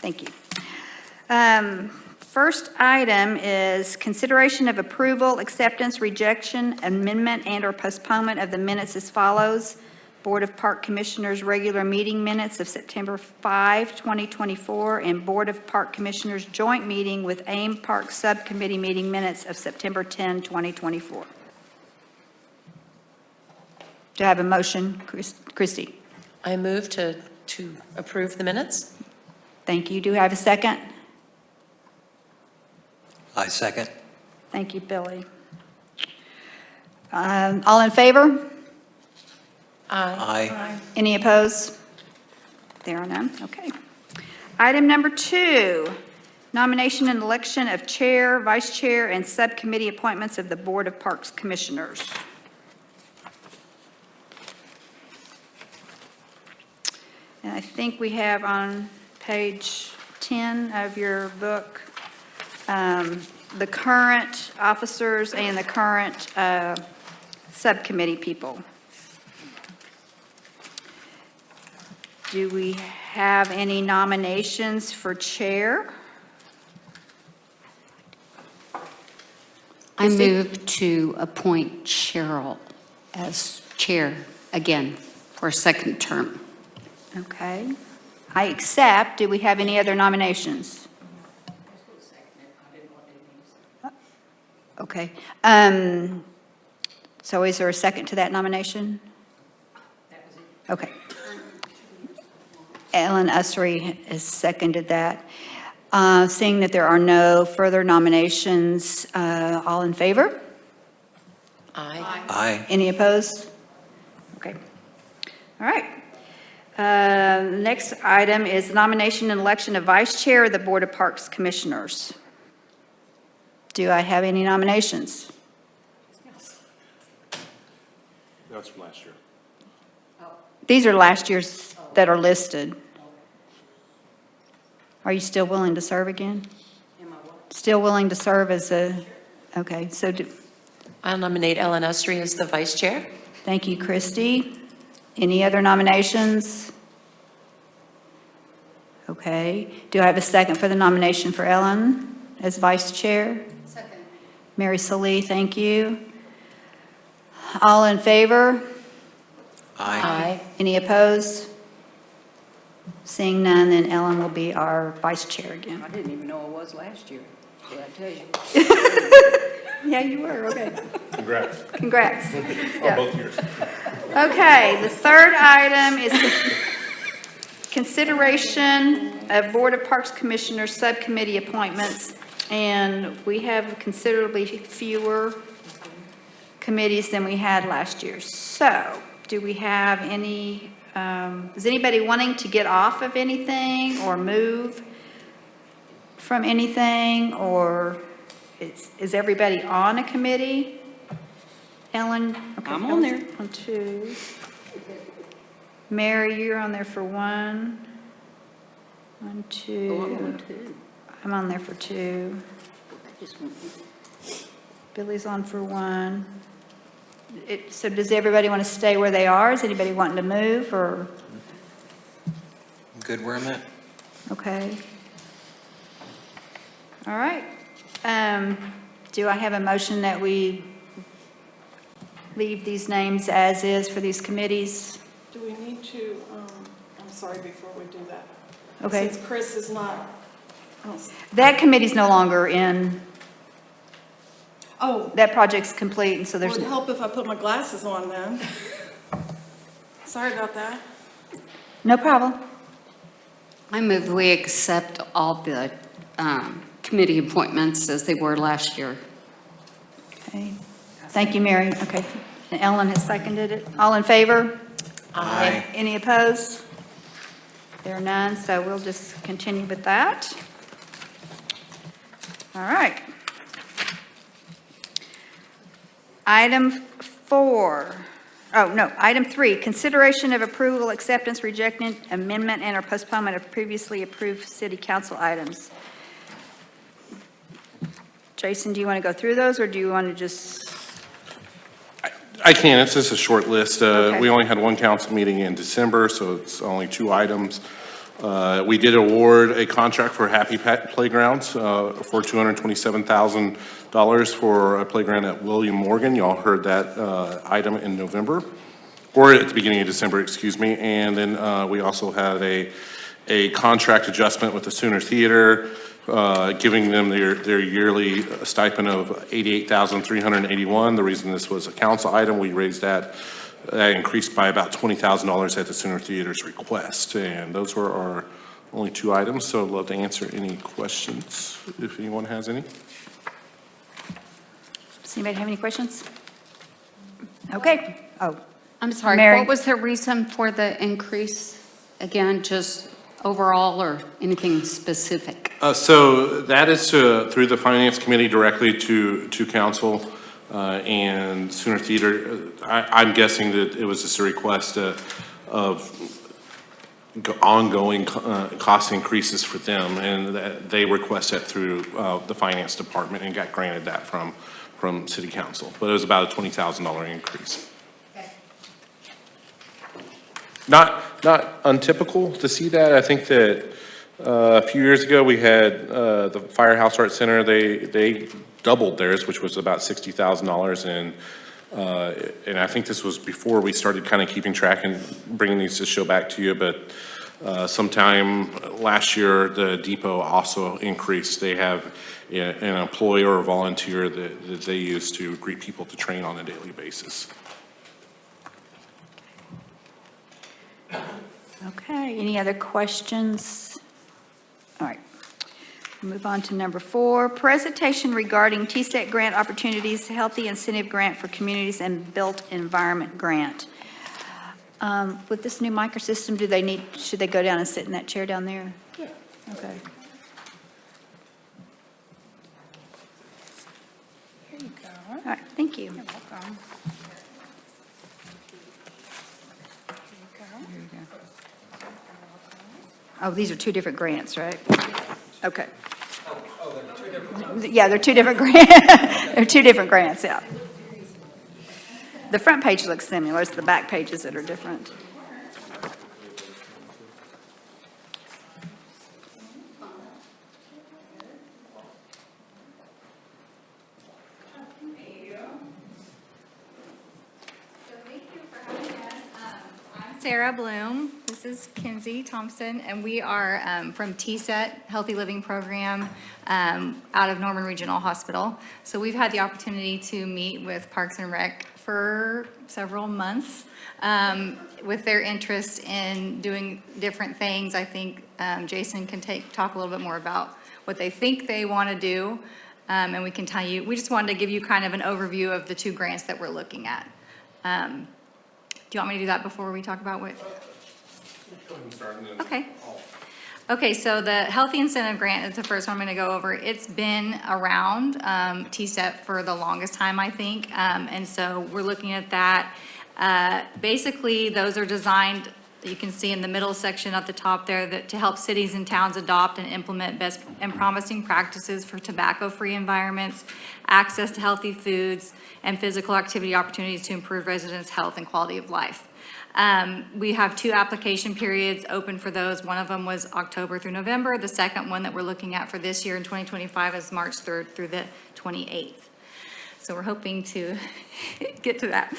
Thank you. First item is consideration of approval, acceptance, rejection, amendment, and/or postponement of the minutes as follows. Board of Park Commissioners regular meeting minutes of September 5, 2024, and Board of Park Commissioners joint meeting with AIM Park Subcommittee meeting minutes of September 10, 2024. Do I have a motion, Christie? I move to approve the minutes. Thank you. Do I have a second? I second. Thank you, Billy. All in favor? Aye. Any opposed? There are none. Okay. Item number 2, nomination and election of chair, vice chair, and subcommittee appointments of the Board of Parks Commissioners. And I think we have on page 10 of your book the current officers and the current subcommittee people. Do we have any nominations for chair? I move to appoint Cheryl as chair again for a second term. Okay. I accept. Do we have any other nominations? Okay. So is there a second to that nomination? Okay. Ellen Usry has seconded that. Seeing that there are no further nominations, all in favor? Aye. Aye. Any opposed? Okay. All right. Next item is nomination and election of vice chair of the Board of Parks Commissioners. Do I have any nominations? That's from last year. These are last year's that are listed. Are you still willing to serve again? Still willing to serve as a, okay, so I'll nominate Ellen Usry as the vice chair. thank you, Christie. Any other nominations? Okay. Do I have a second for the nomination for Ellen as vice chair? Second. Mary Salee, thank you. All in favor? Aye. Any opposed? Seeing none, then Ellen will be our vice chair again. I didn't even know I was last year. Did I tell you? Yeah, you were, okay. Congrats. Congrats. On both years. Okay, the third item is consideration of Board of Parks Commissioners Subcommittee appointments, and we have considerably fewer committees than we had last year. So, do we have any, is anybody wanting to get off of anything or move from anything, or is everybody on a committee? Ellen? Okay, I'm on there. On 2. Mary, you're on there for 1. 1, 2. Oh, I'm on 2. I'm on there for 2. I just want Billy's on for 1. So does everybody want to stay where they are? Is anybody wanting to move, or, I'm good where I'm at. okay. All right. Do I have a motion that we leave these names as is for these committees? Do we need to, I'm sorry, before we do that. Okay. Since Chris is not, That committee's no longer in, oh, that project's complete, and so it there's, would help if I put my glasses on then. Sorry about that. no problem. I move we accept all the committee appointments as they were last year. Okay. Thank you, Mary. Okay. And Ellen has seconded it. All in favor? Aye. Any opposed? There are none, so we'll just continue with that. All right. Item 4. Oh, no, item 3, consideration of approval, acceptance, rejection, amendment, and/or postponement of previously approved city council items. Jason, do you want to go through those, or do you want to just, I can, it's just a short list. Okay. We only had one council meeting in December, so it's only 2 items. We did award a contract for Happy Pet Playgrounds for $227,000 for a playground at William Morgan. Y'all heard that item in November, or at the beginning of December, excuse me. And then we also had a contract adjustment with the Sooner Theater, giving them their yearly stipend of $88,381. The reason this was a council item, we raised that increased by about $20,000 at the Sooner Theater's request. And those were our only two items, so I'd love to answer any questions if anyone has any. Does anybody have any questions? Okay. Oh, I'm sorry, Mary. what was the reason for the increase? Again, just overall or anything specific? So that is through the Finance Committee directly to council and Sooner Theater. I'm guessing that it was just a request of ongoing cost increases for them, and that they requested that through the Finance Department and got granted that from City Council. But it was about a $20,000 increase. Not untypical to see that. I think that a few years ago, we had the Firehouse Arts Center, they doubled theirs, which was about $60,000. And I think this was before we started kind of keeping track and bringing these to show back to you. But sometime last year, the depot also increased. They have an employee or a volunteer that they use to greet people to train on a daily basis. okay. Any other questions? All right. Move on to number 4, presentation regarding TSET grant opportunities, healthy incentive grant for communities and built environment grant. With this new microsystem, should they go down and sit in that chair down there? Yeah. Okay. Here you go. All right, thank you. You're welcome. Here you go. Oh, these are 2 different grants, right? Okay. Yeah, they're 2 different grants. They're 2 different grants, yeah. The front page looks similar, it's the back pages that are different. Sarah Bloom. This is Kinsey Thompson, and we are from TSET, Healthy Living Program, out of Norman Regional Hospital. So we've had the opportunity to meet with Parks and Rec for several months with their interest in doing different things. I think Jason can talk a little bit more about what they think they want to do, and we can tell you. We just wanted to give you kind of an overview of the 2 grants that we're looking at. Do you want me to do that before we talk about what? Okay. Okay, so the Healthy Incentive Grant is the first one I'm going to go over. It's been around TSET for the longest time, I think, and so we're looking at that. Basically, those are designed, you can see in the middle section at the top there, that to help cities and towns adopt and implement best and promising practices for tobacco-free environments, access to healthy foods, and physical activity opportunities to improve residents' health and quality of life. We have 2 application periods open for those. One of them was October through November. The second one that we're looking at for this year in 2025 is March 3rd through the 28th. So we're hoping to get to that.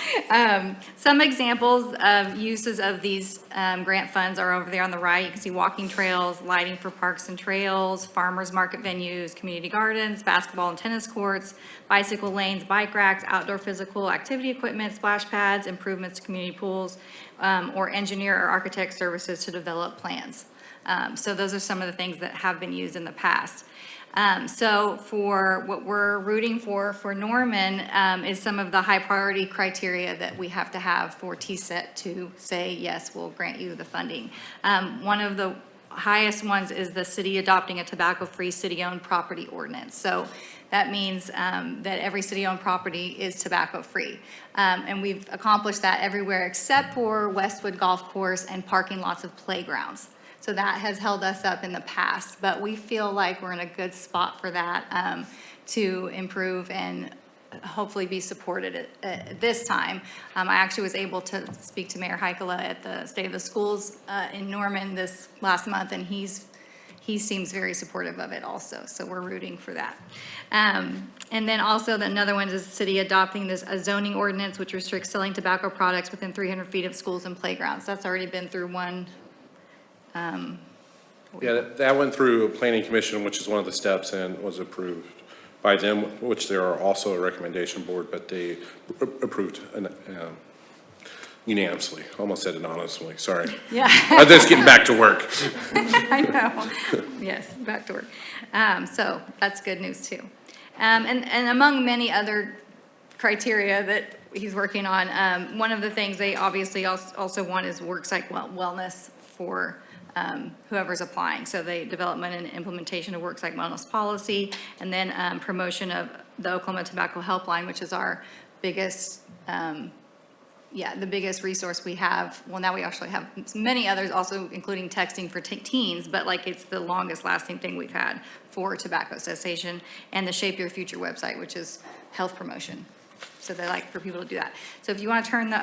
Some examples of uses of these grant funds are over there on the right. You can see walking trails, lighting for parks and trails, farmers market venues, community gardens, basketball and tennis courts, bicycle lanes, bike racks, outdoor physical activity equipment, splash pads, improvements to community pools, or engineer or architect services to develop plans. So those are some of the things that have been used in the past. So for what we're rooting for Norman, is some of the high priority criteria that we have to have for TSET to say, yes, we'll grant you the funding. One of the highest ones is the city adopting a tobacco-free city-owned property ordinance. So that means that every city-owned property is tobacco-free. And we've accomplished that everywhere except for Westwood Golf Course and parking lots of playgrounds. So that has held us up in the past, but we feel like we're in a good spot for that to improve and hopefully be supported at this time. I actually was able to speak to Mayor Heikela at the State of the Schools in Norman this last month, and he seems very supportive of it also, so we're rooting for that. And then also, another one is the city adopting a zoning ordinance which restricts selling tobacco products within 300 feet of schools and playgrounds. That's already been through one. Yeah, that went through planning commission, which is one of the steps, and was approved by them, which they are also a recommendation board, but they approved unanimously. Almost said anonymously, sorry. Yeah. I'm just getting back to work. I know. Yes, back to work. So that's good news too. And among many other criteria that he's working on, one of the things they obviously also want is worksite wellness for whoever's applying. So the development and implementation of worksite wellness policy, and then promotion of the Oklahoma Tobacco Helpline, which is our biggest, the biggest resource we have. Well, now we actually have many others, also including texting for teens, but like it's the longest lasting thing we've had for tobacco cessation, and the Shape Your Future website, which is health promotion. So they like for people to do that. So if you want to turn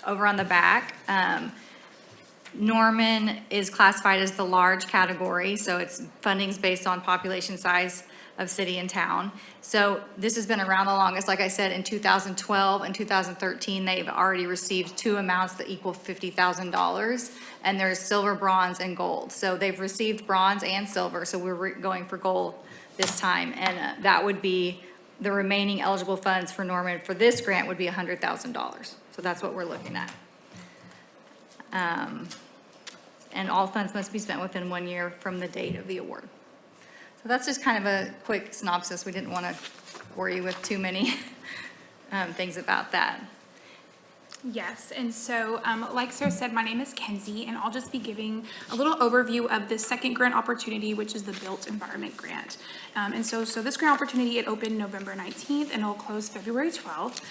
over on the back, Norman is classified as the large category, so its funding's based on population size of city and town. So this has been around the longest. Like I said, in 2012 and 2013, they've already received two amounts that equal $50,000, and there's silver, bronze, and gold. So they've received bronze and silver, so we're going for gold this time, and that would be the remaining eligible funds for Norman for this grant would be $100,000. So that's what we're looking at. And all funds must be spent within 1 year from the date of the award. So that's just kind of a quick synopsis. We didn't want to bore you with too many things about that. Yes, and so, like Sarah said, my name is Kenzie, and I'll just be giving a little overview of the second grant opportunity, which is the Built Environment Grant. And so this grant opportunity, it opened November 19th, and it'll close February 12th.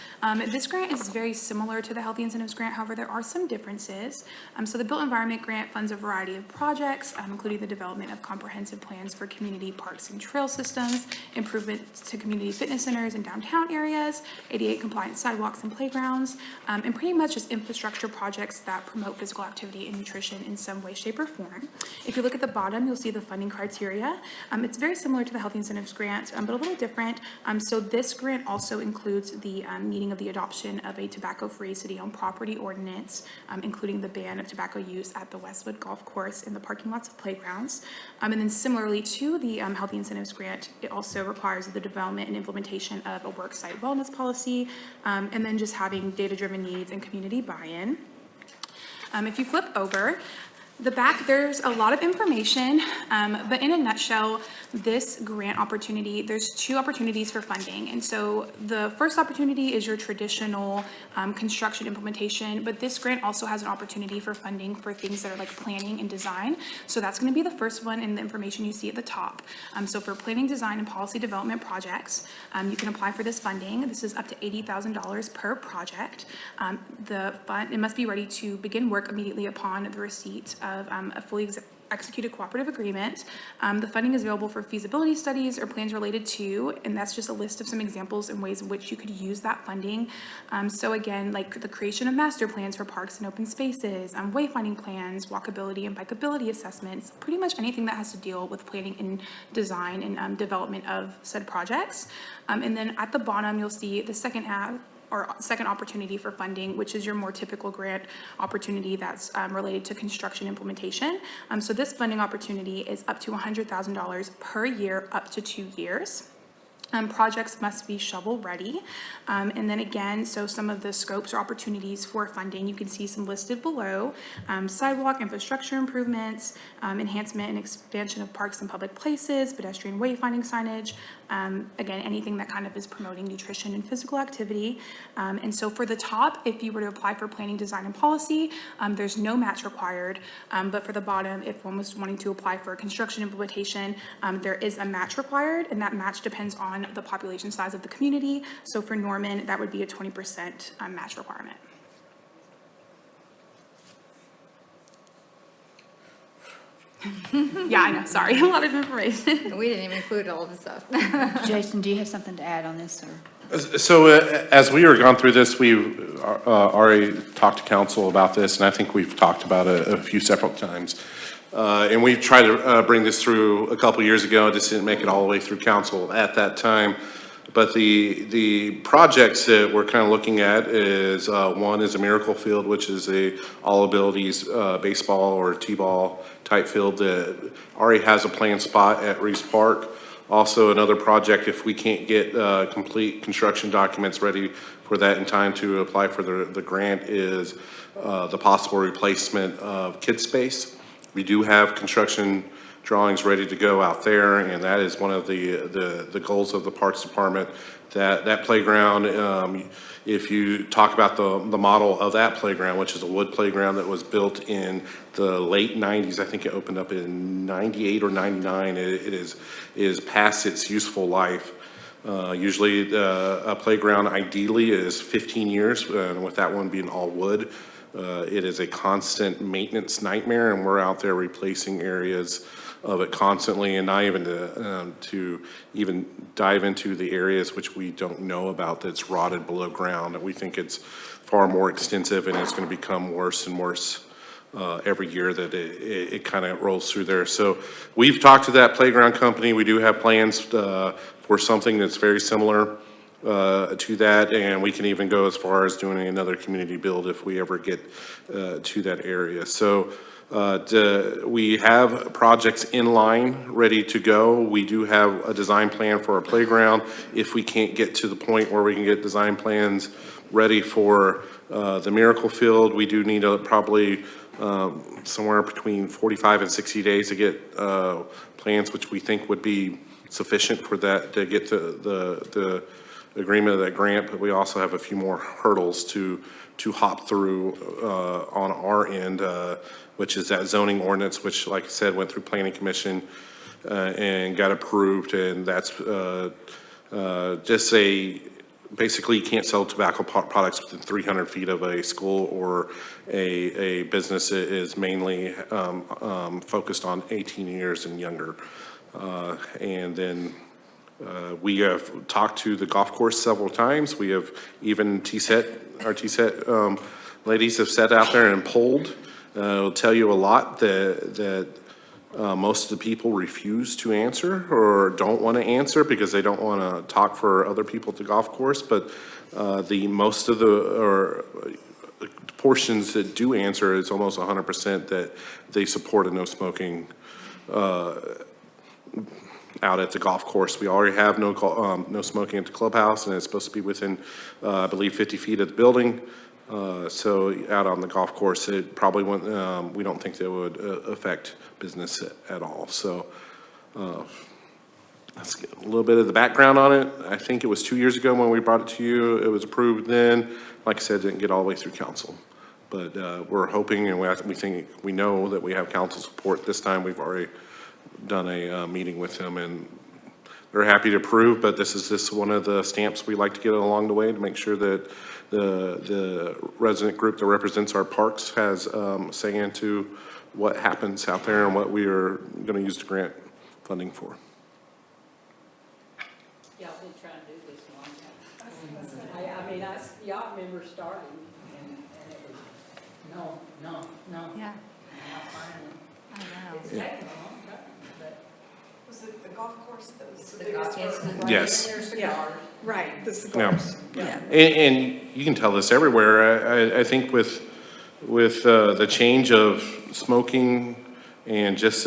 This grant is very similar to the Healthy Incentives Grant, however, there are some differences. So the Built Environment Grant funds a variety of projects, including the development of comprehensive plans for community parks and trail systems, improvements to community fitness centers and downtown areas, ADA compliant sidewalks and playgrounds, and pretty much just infrastructure projects that promote physical activity and nutrition in some way, shape, or form. If you look at the bottom, you'll see the funding criteria. It's very similar to the Healthy Incentives Grant, but a little different. So this grant also includes the meeting of the adoption of a tobacco-free city-owned property ordinance, including the ban of tobacco use at the Westwood Golf Course in the parking lots of playgrounds. And then similarly to the Healthy Incentives Grant, it also requires the development and implementation of a worksite wellness policy, and then just having data-driven needs and community buy-in. If you flip over, the back, there's a lot of information, but in a nutshell, this grant opportunity, there's two opportunities for funding. And so the first opportunity is your traditional construction implementation, but this grant also has an opportunity for funding for things that are like planning and design. So that's going to be the first one in the information you see at the top. So for planning, design, and policy development projects, you can apply for this funding. This is up to $80,000 per project. The fund, it must be ready to begin work immediately upon the receipt of a fully executed cooperative agreement. The funding is available for feasibility studies or plans related to, and that's just a list of some examples and ways in which you could use that funding. So again, like the creation of master plans for parks and open spaces, wayfinding plans, walkability and bikeability assessments, pretty much anything that has to deal with planning and design and development of said projects. And then at the bottom, you'll see the second opportunity for funding, which is your more typical grant opportunity that's related to construction implementation. So this funding opportunity is up to $100,000 per year, up to 2 years. Projects must be shovel ready. And then again, so some of the scopes or opportunities for funding, you can see some listed below. Sidewalk infrastructure improvements, enhancement and expansion of parks and public places, pedestrian wayfinding signage, again, anything that kind of is promoting nutrition and physical activity. And so for the top, if you were to apply for planning, design, and policy, there's no match required. But for the bottom, if one was wanting to apply for construction implementation, there is a match required, and that match depends on the population size of the community. So for Norman, that would be a 20% match requirement. Yeah, I know, sorry, a lot of information. We didn't even include all of the stuff. Jason, do you have something to add on this, or? So as we were gone through this, we've already talked to council about this, and I think we've talked about it a few several times. And we tried to bring this through a couple years ago, just didn't make it all the way through council at that time. But the projects that we're kind of looking at is, one is a Miracle Field, which is a all abilities baseball or t-ball type field that already has a planned spot at Reese Park. Also, another project, if we can't get complete construction documents ready for that in time to apply for the grant, is the possible replacement of Kid Space. We do have construction drawings ready to go out there, and that is one of the goals of the Parks Department. That playground, if you talk about the model of that playground, which is a wood playground that was built in the late 90s, I think it opened up in 98 or 99, it is past its useful life. Usually a playground ideally is 15 years, and with that one being all wood, it is a constant maintenance nightmare, and we're out there replacing areas of it constantly, and not even to even dive into the areas which we don't know about that's rotted below ground. And we think it's far more extensive, and it's going to become worse and worse every year that it kind of rolls through there. So we've talked to that playground company. We do have plans for something that's very similar to that, and we can even go as far as doing another community build if we ever get to that area. So we have projects in line, ready to go. We do have a design plan for a playground. If we can't get to the point where we can get design plans ready for the Miracle Field, we do need probably somewhere between 45 and 60 days to get plans, which we think would be sufficient for that to get to the agreement of that grant. But we also have a few more hurdles to hop through on our end, which is that zoning ordinance, which, like I said, went through planning commission and got approved. And that's just basically you can't sell tobacco products within 300 feet of a school or a business that is mainly focused on 18 years and younger. And then we have talked to the golf course several times. We have even our TSET ladies have sat out there and polled. It'll tell you a lot that most of the people refuse to answer or don't want to answer because they don't want to talk for other people at the golf course. But most of the portions that do answer is almost 100% that they support a no smoking out at the golf course. We already have no smoking at the clubhouse, and it's supposed to be within, I believe, 50 feet of the building. So out on the golf course, it probably won't, we don't think that would affect business at all. So let's get a little bit of the background on it. I think it was 2 years ago when we brought it to you. It was approved then. Like I said, didn't get all the way through council. But we're hoping, and we know that we have council support this time. We've already done a meeting with them, and they're happy to approve, but this is just one of the stamps we like to get along the way to make sure that the resident group that represents our parks has say into what happens out there and what we are going to use the grant funding for. Y'all been trying to do this a long time. I mean, y'all remember starting, and it was, no. Yeah, Now finally. I know. It's taken a long time, but Was it the golf course that was the the biggest golf one? is Yes. There's Yeah. cigars. Right, the cigars. Yeah. And you can tell this everywhere. I think with the change of smoking and just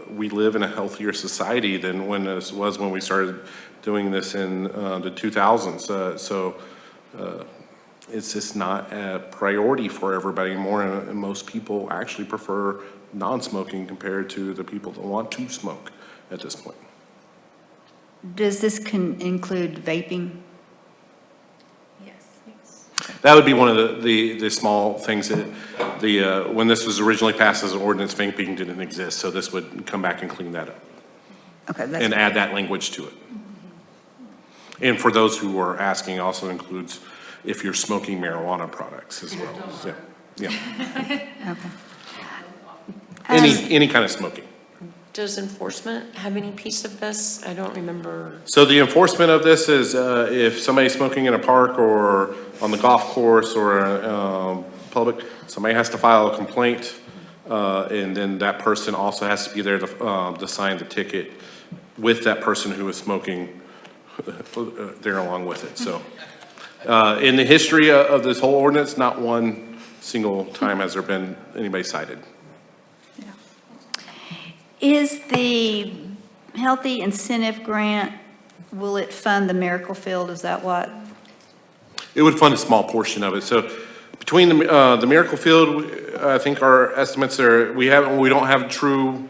we live in a healthier society than when this was when we started doing this in the 2000s. So it's just not a priority for everybody anymore, and most people actually prefer non-smoking compared to the people that want to smoke at this point. Does this include vaping? Yes. That would be one of the small things that when this was originally passed as an ordinance, vaping didn't exist, so this would come back and clean that up Okay, and add that language to it. And for those who are asking, also includes if you're smoking marijuana products as well. Yeah. okay. Any kind of smoking. does enforcement have any piece of this? I don't remember. So the enforcement of this is if somebody's smoking in a park or on the golf course or public, somebody has to file a complaint, and then that person also has to be there to sign the ticket with that person who is smoking there along with it. So in the history of this whole ordinance, not one single time has there been anybody cited. Is the Healthy Incentive Grant, will it fund the Miracle Field? Is that what? It would fund a small portion of it. So between the Miracle Field, I think our estimates are, we don't have true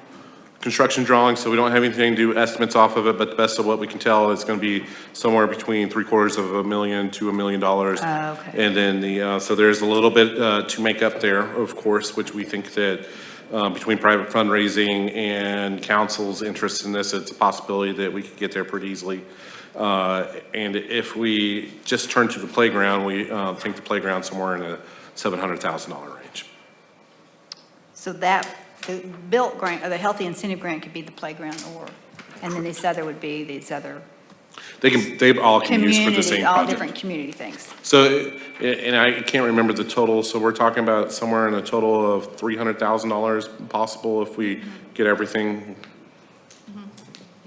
construction drawings, so we don't have anything to do estimates off of it, but the best of what we can tell is going to be somewhere between $750,000 to $1 million. Okay. And then so there's a little bit to make up there, of course, which we think that between private fundraising and council's interest in this, it's a possibility that we could get there pretty easily. And if we just turn to the playground, we think the playground somewhere in the $700,000 range. So that, the built grant, or the Healthy Incentive Grant could be the playground, and then this other would be these other They all can use for the same community, all project. different community things. So, and I can't remember the total, so we're talking about somewhere in a total of $300,000 possible if we get everything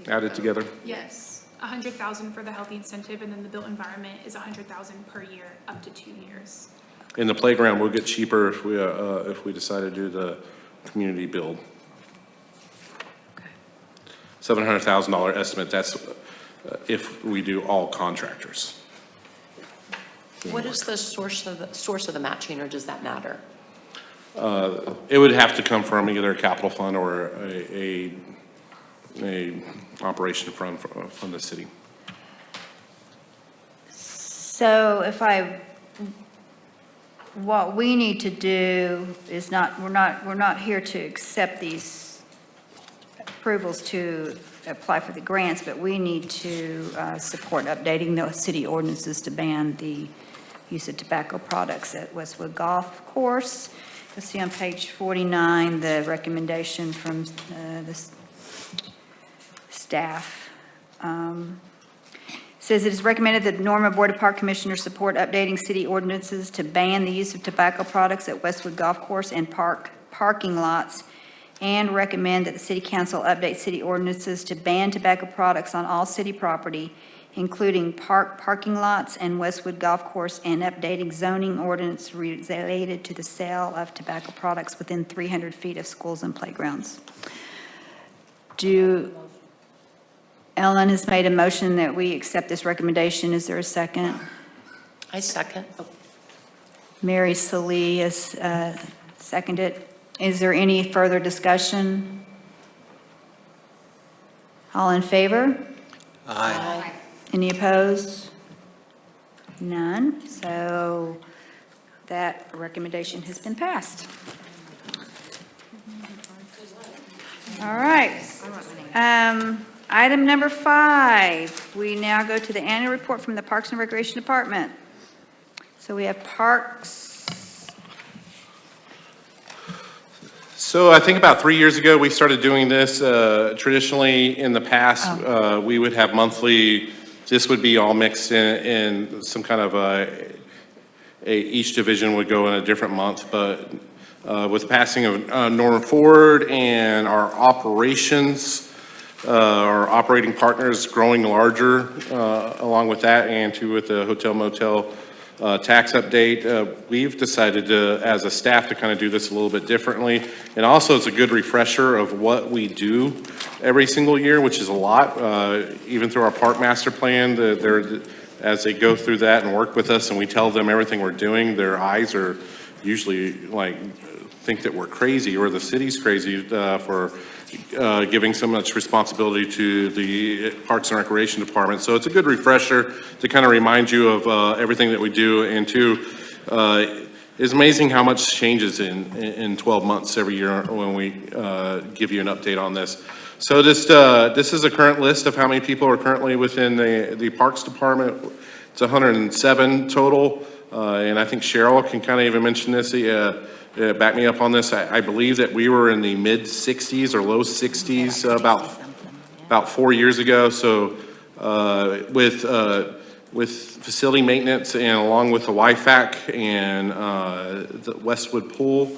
added together. Yes, 100,000 for the healthy incentive, and then the built environment is 100,000 per year, up to 2 years. In the playground, we'll get cheaper if we decide to do the community build. $700,000 estimate, that's if we do all contractors. What is the source of the matching, or does that matter? It would have to come from either a capital fund or a operation from the city. So what we need to do is we're not here to accept these approvals to apply for the grants, but we need to support updating the city ordinances to ban the use of tobacco products at Westwood Golf Course. You'll see on page 49, the recommendation from the staff. Says it is recommended that the Norma Board of Park Commissioners support updating city ordinances to ban the use of tobacco products at Westwood Golf Course and parking lots, and recommend that the city council update city ordinances to ban tobacco products on all city property, including parking lots and Westwood Golf Course, and updating zoning ordinance related to the sale of tobacco products within 300 feet of schools and playgrounds. Ellen has made a motion that we accept this recommendation. Is there a second? I second. Mary Salee has seconded. Is there any further discussion? All in favor? Aye. Any opposed? None. So that recommendation has been passed. All right. Item number 5, we now go to the annual report from the Parks and Recreation Department. So we have Parks. So I think about 3 years ago, we started doing this. Traditionally, in the past, we would have monthly, this would be all mixed in some kind of each division would go in a different month. But with the passing of Norman Ford and our operating partners growing larger along with that, and with the hotel motel tax update, we've decided to, as a staff, to kind of do this a little bit differently. And also, it's a good refresher of what we do every single year, which is a lot. Even through our park master plan, as they go through that and work with us and we tell them everything we're doing, their eyes are usually like, think that we're crazy or the city's crazy for giving so much responsibility to the Parks and Recreation Department. So it's a good refresher to kind of remind you of everything that we do. And two, it's amazing how much changes in 12 months every year when we give you an update on this. So this is a current list of how many people are currently within the Parks Department. It's 107 total. And I think Cheryl can kind of even mention this. back me up on this. I believe that we were in the mid-60s or low 60s about 4 years ago. So with facility maintenance and along with the YFAC and the Westwood Pool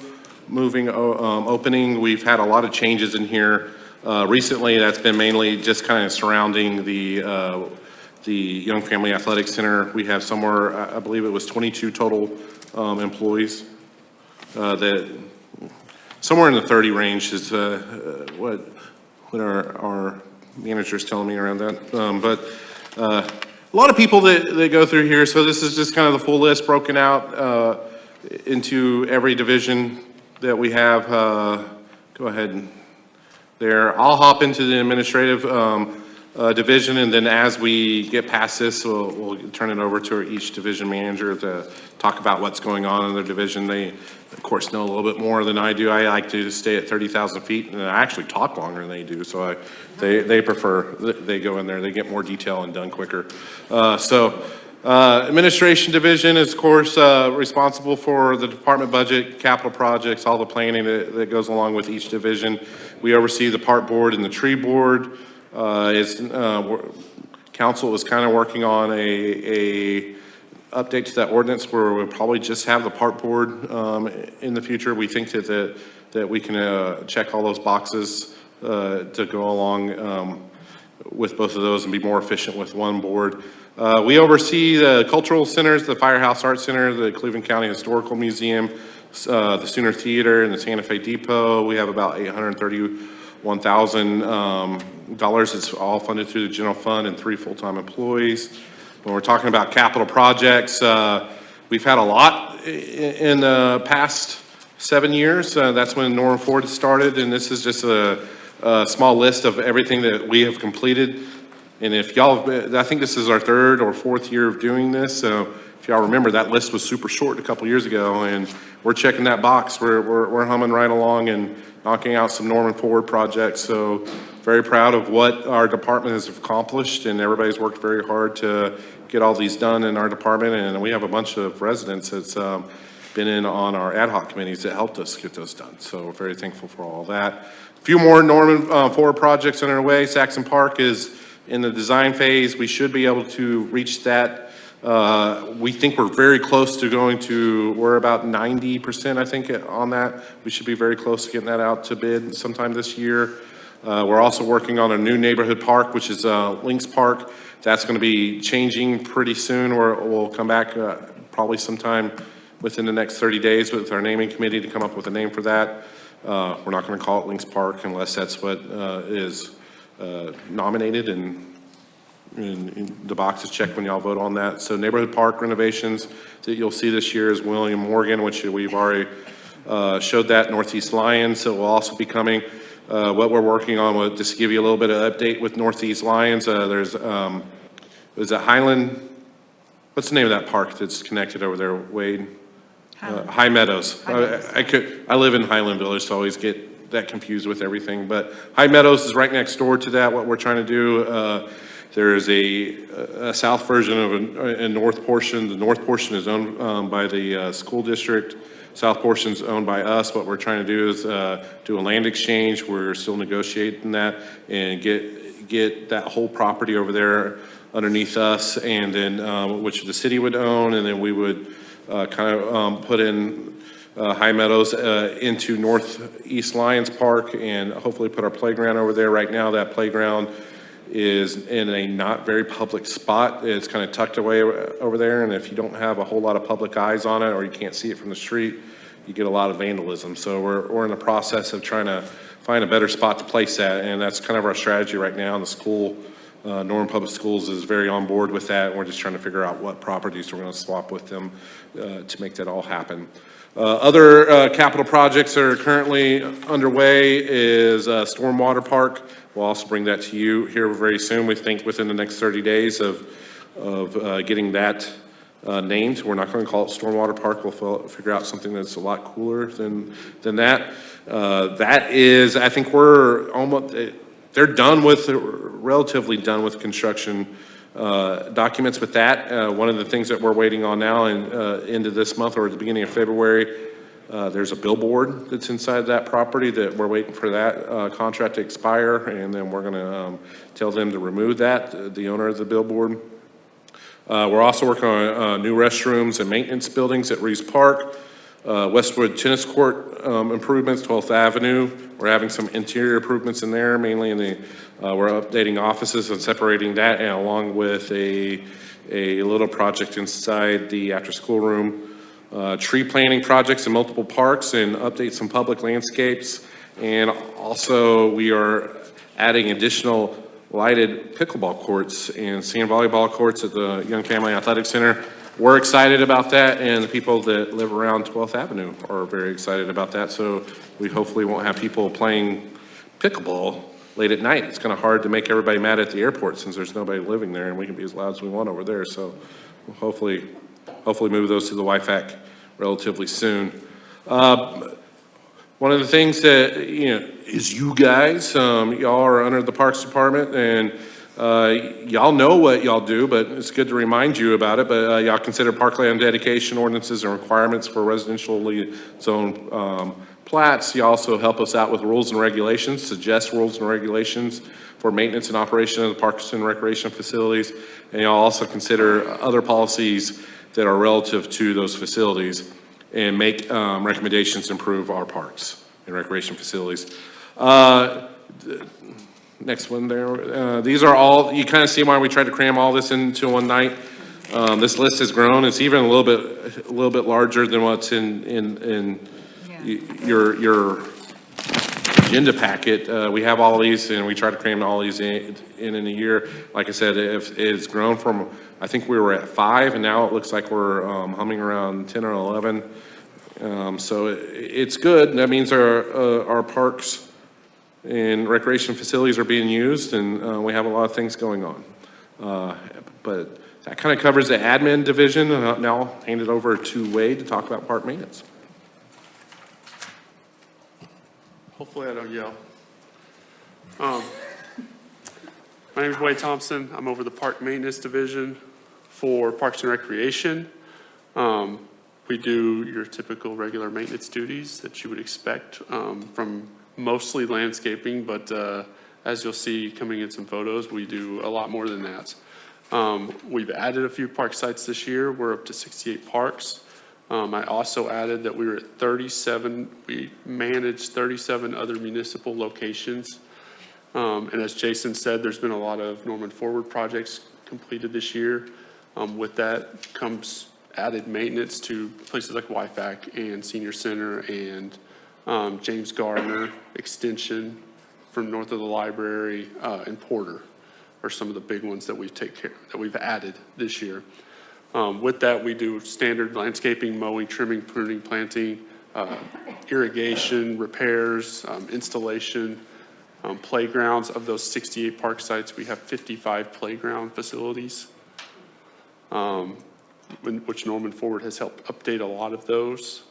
opening, we've had a lot of changes in here. Recently, that's been mainly just kind of surrounding the Young Family Athletic Center. We have somewhere, I believe it was 22 total employees. That somewhere in the 30 range is what our manager's telling me around that. But a lot of people that go through here, so this is just kind of the full list broken out into every division that we have. Go ahead there. I'll hop into the administrative division, and then as we get past this, we'll turn it over to each division manager to talk about what's going on in their division. They, of course, know a little bit more than I do. I like to stay at 30,000 feet, and I actually talk longer than they do, so they prefer, they go in there, they get more detail and done quicker. Administration division is, of course, responsible for the department budget, capital projects, all the planning that goes along with each division. We oversee the park board and the tree board. Council was kind of working on a update to that ordinance where we'll probably just have the park board in the future. We think that we can check all those boxes to go along with both of those and be more efficient with one board. We oversee the cultural centers, the Firehouse Art Center, the Cleveland County Historical Museum, the Sooner Theater, and the Santa Fe Depot. We have about $831,000. It's all funded through the general fund and 3 full-time employees. When we're talking about capital projects, we've had a lot in the past 7 years. That's when Norman Ford started, and this is just a small list of everything that we have completed. And if y'all, I think this is our 3rd or 4th year of doing this. So if y'all remember, that list was super short a couple years ago, and we're checking that box. We're humming right along and knocking out some Norman Ford projects. So very proud of what our department has accomplished, and everybody's worked very hard to get all these done in our department. And we have a bunch of residents that's been in on our ad hoc committees that helped us get those done. So we're very thankful for all that. A few more Norman Ford projects underway. Saxon Park is in the design phase. We should be able to reach that. We think we're very close to we're about 90%, I think, on that. We should be very close to getting that out to bid sometime this year. We're also working on a new neighborhood park, which is Lynx Park. That's going to be changing pretty soon. We'll come back probably sometime within the next 30 days with our naming committee to come up with a name for that. We're not going to call it Lynx Park unless that's what is nominated and the box is checked when y'all vote on that. So neighborhood park renovations that you'll see this year is William Morgan, which we've already showed that. Northeast Lions, so will also be coming. What we're working on, just to give you a little bit of update with Northeast Lions, there's, is it Highland? What's the name of that park that's connected over there, Wade? High Meadows. I live in Highland Village, so I always get that confused with everything. But High Meadows is right next door to that. What we're trying to do, there is a south version of a north portion. The north portion is owned by the school district. South portion is owned by us. What we're trying to do is do a land exchange. We're still negotiating that and get that whole property over there underneath us, and then which the city would own, and then we would kind of put in High Meadows into Northeast Lions Park and hopefully put our playground over there. Right now, that playground is in a not very public spot. It's kind of tucked away over there, and if you don't have a whole lot of public eyes on it or you can't see it from the street, you get a lot of vandalism. So we're in the process of trying to find a better spot to place that, and that's kind of our strategy right now. And the school, Norman Public Schools, is very on board with that, and we're just trying to figure out what properties we're going to swap with them to make that all happen. Other capital projects that are currently underway is Stormwater Park. We'll also bring that to you here very soon. We think within the next 30 days of getting that named. We're not going to call it Stormwater Park. We'll figure out something that's a lot cooler than that. That is, I think we're almost, they're done with, relatively done with construction documents with that. One of the things that we're waiting on now and into this month or at the beginning of February, There's a billboard that's inside that property that we're waiting for that contract to expire, and then we're gonna tell them to remove that, the owner of the billboard. We're also working on new restrooms and maintenance buildings at Reeves Park. Westwood Tennis Court improvements, 12th Avenue. We're having some interior improvements in there, mainly in the, we're updating offices and separating that, and along with a little project inside the after-school room. Tree planting projects in multiple parks and update some public landscapes. And also, we are adding additional lighted pickleball courts and sand volleyball courts at the Young Family Athletic Center. We're excited about that, and the people that live around 12th Avenue are very excited about that. So we hopefully won't have people playing pickleball late at night. It's kind of hard to make everybody mad at the airport since there's nobody living there, and we can be as loud as we want over there. So we'll hopefully move those to the YFAC relatively soon. One of the things that, is you guys, y'all are under the Parks Department, and y'all know what y'all do, but it's good to remind you about it. But y'all consider parkland dedication ordinances and requirements for residentially zoned plats. You also help us out with rules and regulations, suggest rules and regulations for maintenance and operation of the parks and recreation facilities. And y'all also consider other policies that are relative to those facilities and make recommendations to improve our parks and recreation facilities. Next one there. These are all, you kind of see why we tried to cram all this into one night. This list has grown. It's even a little bit larger than what's in your agenda packet. We have all of these, and we try to cram all these in a year. Like I said, if it's grown from, I think we were at 5, and now it looks like we're humming around 10 or 11. So it's good. That means our parks and recreation facilities are being used, and we have a lot of things going on. But that kind of covers the admin division. Now I'll hand it over to Wade to talk about park maintenance. Hopefully I don't yell. My name is Wade Thompson. I'm over the park maintenance division for Parks and Recreation. We do your typical regular maintenance duties that you would expect from mostly landscaping, but as you'll see coming in some photos, we do a lot more than that. We've added a few park sites this year. We're up to 68 parks. I also added that we were at 37, we managed 37 other municipal locations. And as Jason said, there's been a lot of Norman Forward projects completed this year. With that comes added maintenance to places like YFAC and Senior Center and James Gardner Extension from north of the library and Porter are some of the big ones that we've added this year. With that, we do standard landscaping, mowing, trimming, pruning, planting, irrigation, repairs, installation, playgrounds. Of those 68 park sites, we have 55 playground facilities, which Norman Forward has helped update a lot of those,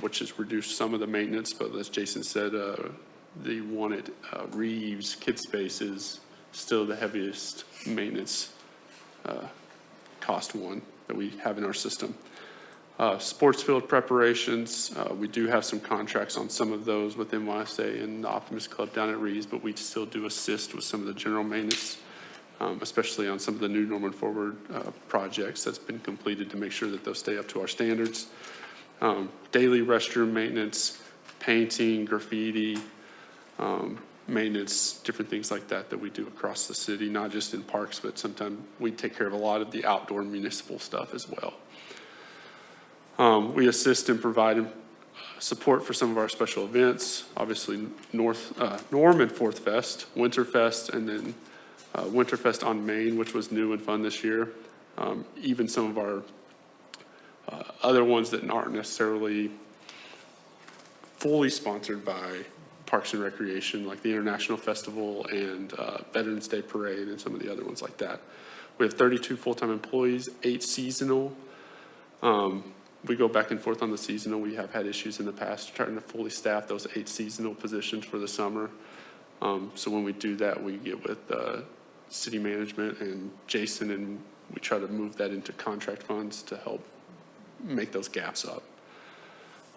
which has reduced some of the maintenance. But as Jason said, the one at Reeves Kid Space is still the heaviest maintenance cost one that we have in our system. Sports field preparations, we do have some contracts on some of those with NYSA and the Optimist Club down at Reeves, but we still do assist with some of the general maintenance, especially on some of the new Norman Forward projects that's been completed to make sure that those stay up to our standards. Daily restroom maintenance, painting, graffiti, maintenance, different things like that that we do across the city, not just in parks, but sometimes we take care of a lot of the outdoor municipal stuff as well. We assist and provide support for some of our special events, obviously Norman Fourth Fest, Winterfest, and then Winterfest on Main, which was new and fun this year. Even some of our other ones that aren't necessarily fully sponsored by Parks and Recreation, like the International Festival and Veterans Day Parade and some of the other ones like that. We have 32 full-time employees, 8 seasonal. We go back and forth on the seasonal. We have had issues in the past trying to fully staff those 8 seasonal positions for the summer. So when we do that, we get with city management and Jason, and we try to move that into contract funds to help make those gaps up.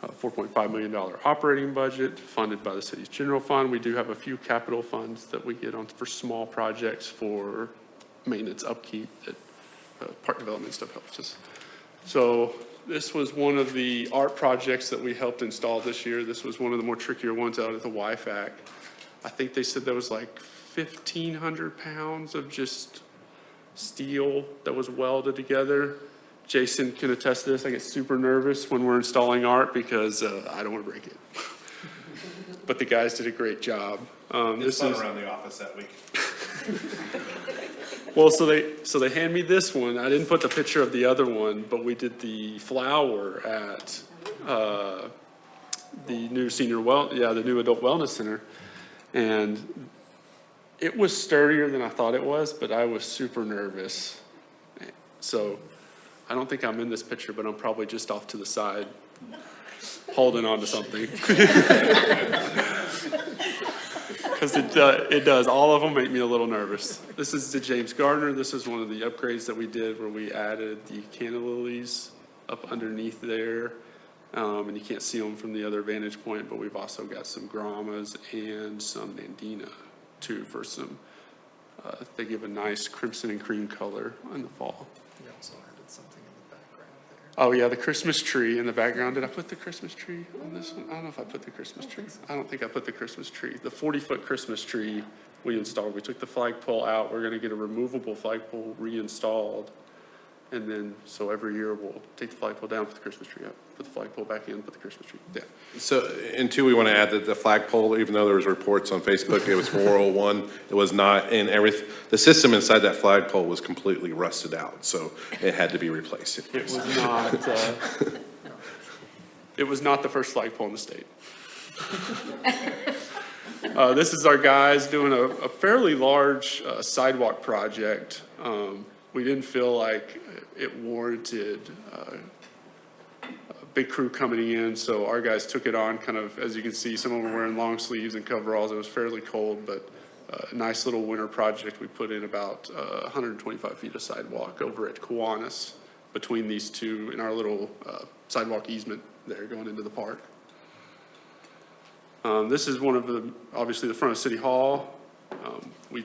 $4.5 million operating budget funded by the city's general fund. We do have a few capital funds that we get on for small projects for maintenance upkeep that park development stuff helps us. So this was one of the art projects that we helped install this year. This was one of the more trickier ones out at the YFAC. I think they said there was like 1,500 pounds of just steel that was welded together. Jason can attest to this. I get super nervous when we're installing art because I don't want to break it. But the guys did a great job. It's fun around the office that week. Well, so they hand me this one. I didn't put the picture of the other one, but we did the flower at the new the new adult wellness center. And it was sturdier than I thought it was, but I was super nervous. So I don't think I'm in this picture, but I'm probably just off to the side, holding on to something. Because it does. All of them make me a little nervous. This is the James Gardner. This is one of the upgrades that we did where we added the canna lilies up underneath there. And you can't see them from the other vantage point, but we've also got some grommas and some nandina too for some, they give a nice crimson and cream color in the fall. We also added something in the background there. Oh yeah, the Christmas tree in the background. Did I put the Christmas tree on this one? I don't know if I put the Christmas tree. I don't think I put the Christmas tree. The 40-foot Christmas tree we installed. We took the flagpole out. We're gonna get a removable flagpole reinstalled. And then, so every year we'll take the flagpole down, put the Christmas tree up, put the flagpole back in, put the Christmas tree down. So, and two, we want to add that the flagpole, even though there was reports on Facebook, it was 401, it was not in the system inside that flagpole was completely rusted out, so it had to be replaced. It was not the first flagpole in the state. This is our guys doing a fairly large sidewalk project. We didn't feel like it warranted a big crew coming in, so our guys took it on kind of, as you can see, some of them were wearing long sleeves and coveralls. It was fairly cold, but a nice little winter project. We put in about 125 feet of sidewalk over at Kiwanis between these two in our little sidewalk easement there going into the park. This is one of the, obviously the front of City Hall. We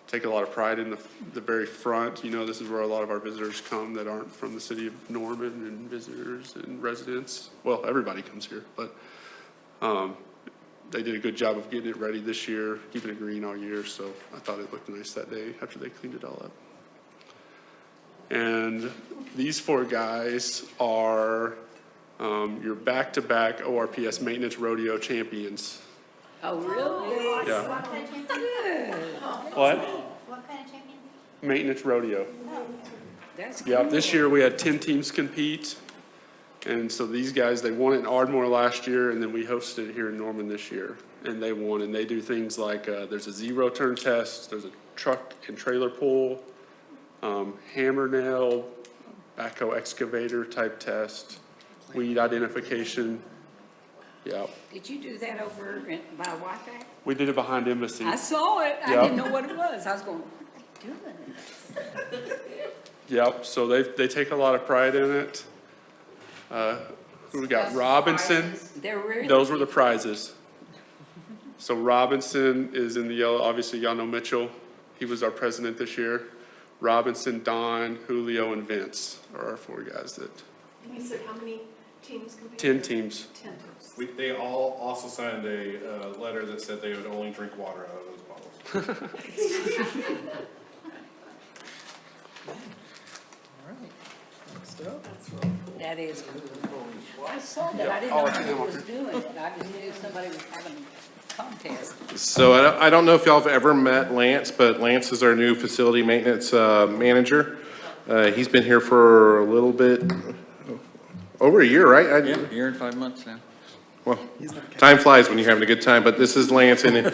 take a lot of pride in the very front. You know, this is where a lot of our visitors come that aren't from the city of Norman, and visitors and residents. Well, everybody comes here, but they did a good job of getting it ready this year, keeping it green all year, so I thought it looked nice that day after they cleaned it all up. And these four guys are your back-to-back ORPS maintenance rodeo champions. Oh, really? Yeah. What kind of champions? What? What kind of champions? Maintenance rodeo. That's Yeah, cool. this year we had 10 teams compete. And so these guys, they won it in Ardmore last year, and then we hosted it here in Norman this year. And they won, and they do things like, there's a zero turn test, there's a truck and trailer pull, hammer nail, backhoe excavator type test, weed identification. Yeah, Did you do that over by Wi-Fi? we did it behind Embassy. I saw it. I Yeah. didn't know what it was. I was going, what are they doing? Yep, so they take a lot of pride in it. Who we got? Robinson. They're really. Those were the prizes. So Robinson is in the yellow, obviously y'all know Mitchell. He was our president this year. Robinson, Don, Julio, and Vince are our four guys that, You said how many teams competed? 10 teams. 10 teams. They all also signed a letter that said they would only drink water out of those bottles. That is cool. I saw that. I didn't know who was doing it. I just knew somebody was having a contest. So I don't know if y'all have ever met Lance, but Lance is our new facility maintenance manager. He's been here for a little bit, over a year, right? Yeah, year and 5 months now. Well, time flies when you're having a good time, but this is Lance, and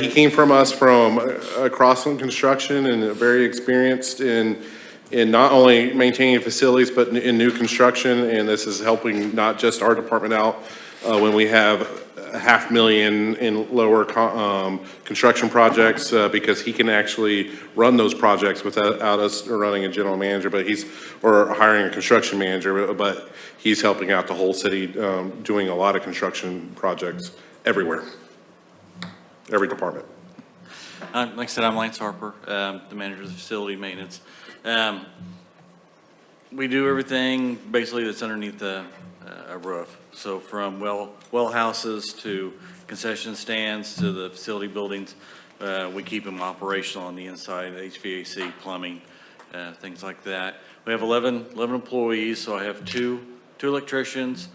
he came from us from Crossland Construction and very experienced in not only maintaining facilities, but in new construction, and this is helping not just our department out when we have $500,000 in lower construction projects because he can actually run those projects without us running a general manager, or hiring a construction manager, but he's helping out the whole city, doing a lot of construction projects everywhere, every department. Like I said, I'm Lance Harper, the manager of the facility maintenance. We do everything basically that's underneath a roof. So from well houses to concession stands to the facility buildings, we keep them operational on the inside, HVAC, plumbing, things like that. We have 11 employees, so I have two electricians,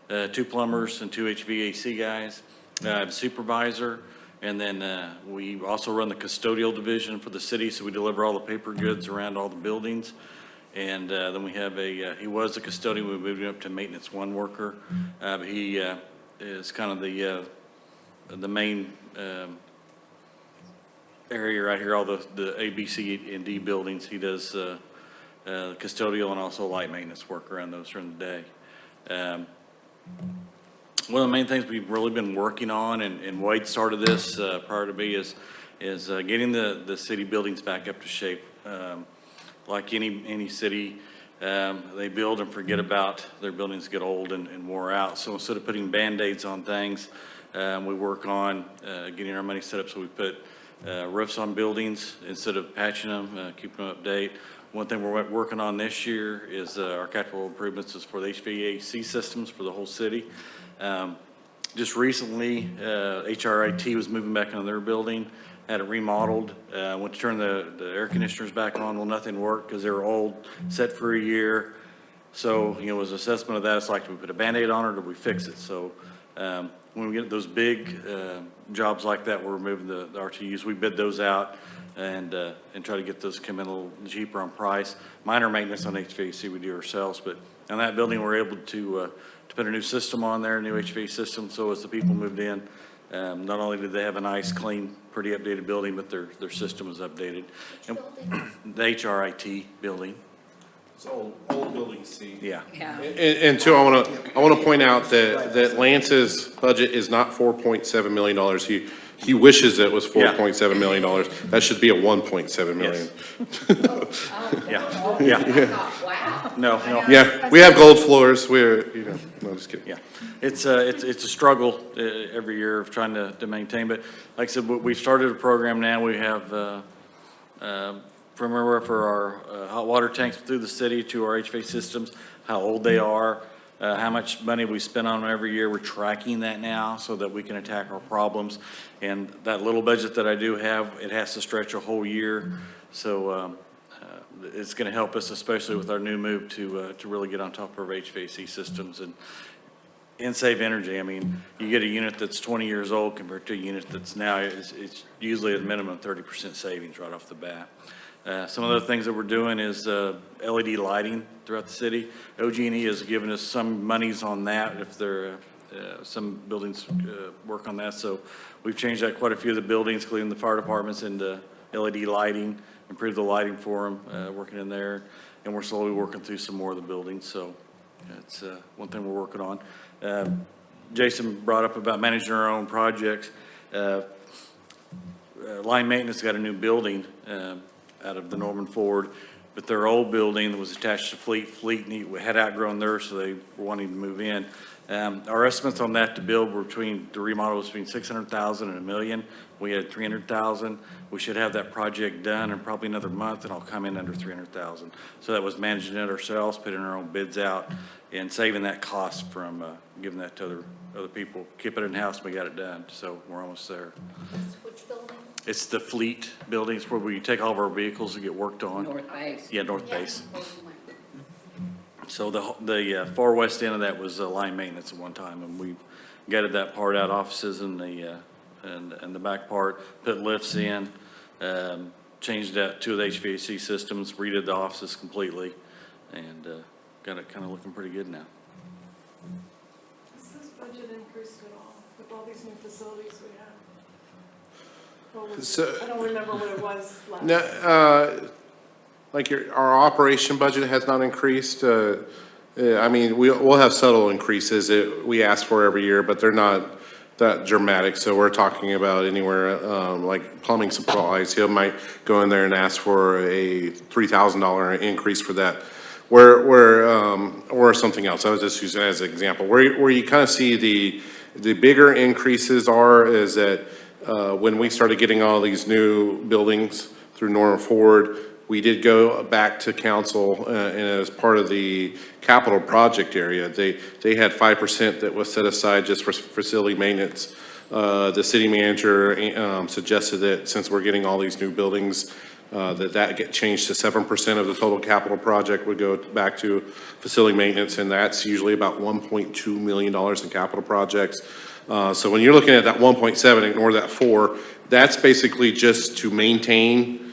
2 plumbers, and 2 HVAC guys. I have a supervisor, and then we also run the custodial division for the city, so we deliver all the paper goods around all the buildings. And then we have he was a custodian, we moved him up to maintenance 1 worker. But he is kind of the main area right here, all the A, B, C, and D buildings. He does custodial and also light maintenance work around those during the day. One of the main things we've really been working on, and Wade started this prior to me, is getting the city buildings back up to shape. Like any city, they build and forget about their buildings, get old and wore out. So instead of putting Band-Aids on things, we work on getting our money set up so we put roofs on buildings instead of patching them, keeping them update. One thing we're working on this year is our capital improvements is for the HVAC systems for the whole city. Just recently, HRIT was moving back into their building, had it remodeled, went to turn the air conditioners back on, well, nothing worked because they were old, set for a year. So, it was an assessment of that. It's like, do we put a Band-Aid on it or do we fix it? So when we get those big jobs like that, we're moving the RTUs, we bid those out and try to get those to come in a little cheaper on price. Minor maintenance on HVAC we do ourselves, but on that building, we're able to put a new system on there, a new HVAC system. So as the people moved in, not only did they have a nice, clean, pretty updated building, but their system was updated. And the HRIT building. So old building C. Yeah. And two, I want to point out that Lance's budget is not $4.7 million. He wishes it was $4.7 million. That should be a $1.7 million. Yeah. No. Yeah, we have gold floors. No, just kidding. Yeah, it's a struggle every year of trying to maintain, but like I said, we started a program now. We have from everywhere for our hot water tanks through the city to our HVAC systems, how old they are, how much money we spend on them every year. We're tracking that now so that we can attack our problems. And that little budget that I do have, it has to stretch a whole year. So it's going to help us, especially with our new move to really get on top of our HVAC systems and save energy. I mean, you get a unit that's 20 years old compared to a unit that's now, it's usually at a minimum 30% savings right off the bat. Some of the things that we're doing is LED lighting throughout the city. OG&E has given us some monies on that if some buildings work on that. So we've changed that quite a few of the buildings, including the fire departments, into LED lighting, improved the lighting for them, working in there. And we're slowly working through some more of the buildings. So it's one thing we're working on. Jason brought up about managing our own projects. Line maintenance got a new building out of the Norman Ford, but their old building that was attached to Fleet had outgrown theirs, so they were wanting to move in. Our estimates on that to build were the remodel was between $600,000 and $1 million. We had $300,000. We should have that project done in probably another month, and I'll come in under $300,000. So that was managing it ourselves, putting our own bids out, and saving that cost from giving that to other people. Keep it in-house, we got it done, so we're almost there. Which building? It's the Fleet building. It's where we take all of our vehicles to get worked on. North Base. Yeah, North Base. So the far west end of that was line maintenance at one time, and we gutted that part out, offices and the back part, put lifts in, changed out 2 of the HVAC systems, redid the offices completely, and got it kind of looking pretty good now. Has this budget increased at all with all these new facilities we have? I don't remember what it was last. No, like our operation budget has not increased. I mean, we'll have subtle increases that we ask for every year, but they're not that dramatic. So we're talking about anywhere, like plumbing supplies. He might go in there and ask for a $3,000 increase for that. Or something else. I was just using it as an example. Where you kind of see the bigger increases is that, when we started getting all these new buildings through Norman Ford, we did go back to council, and as part of the capital project area, they had 5% that was set aside just for facility maintenance. The city manager, suggested that since we're getting all these new buildings, that get changed to 7% of the total capital project would go back to facility maintenance, and that's usually about $1.2 million in capital projects. So when you're looking at that 1.7, ignore that 4, that's basically just to maintain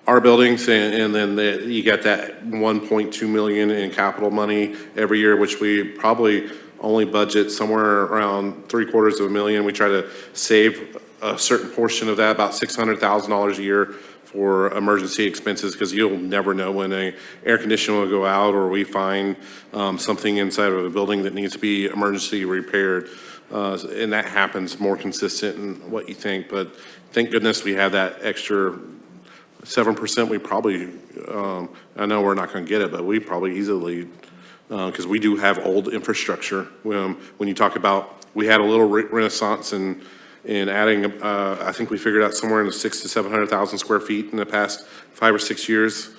our buildings, and then you got that 1.2 million in capital money every year, which we probably only budget somewhere around $750,000. We try to save a certain portion of that, about $600,000 a year, for emergency expenses, because you'll never know when an air conditioner will go out, or we find something inside of a building that needs to be emergency repaired. And that happens more consistent in what you think, but thank goodness we have that extra 7%. We probably, I know we're not gonna get it, but we probably easily, because we do have old infrastructure. When you talk about, we had a little renaissance in adding, I think we figured out somewhere in the 600,000 to 700,000 square feet in the past 5 or 6 years.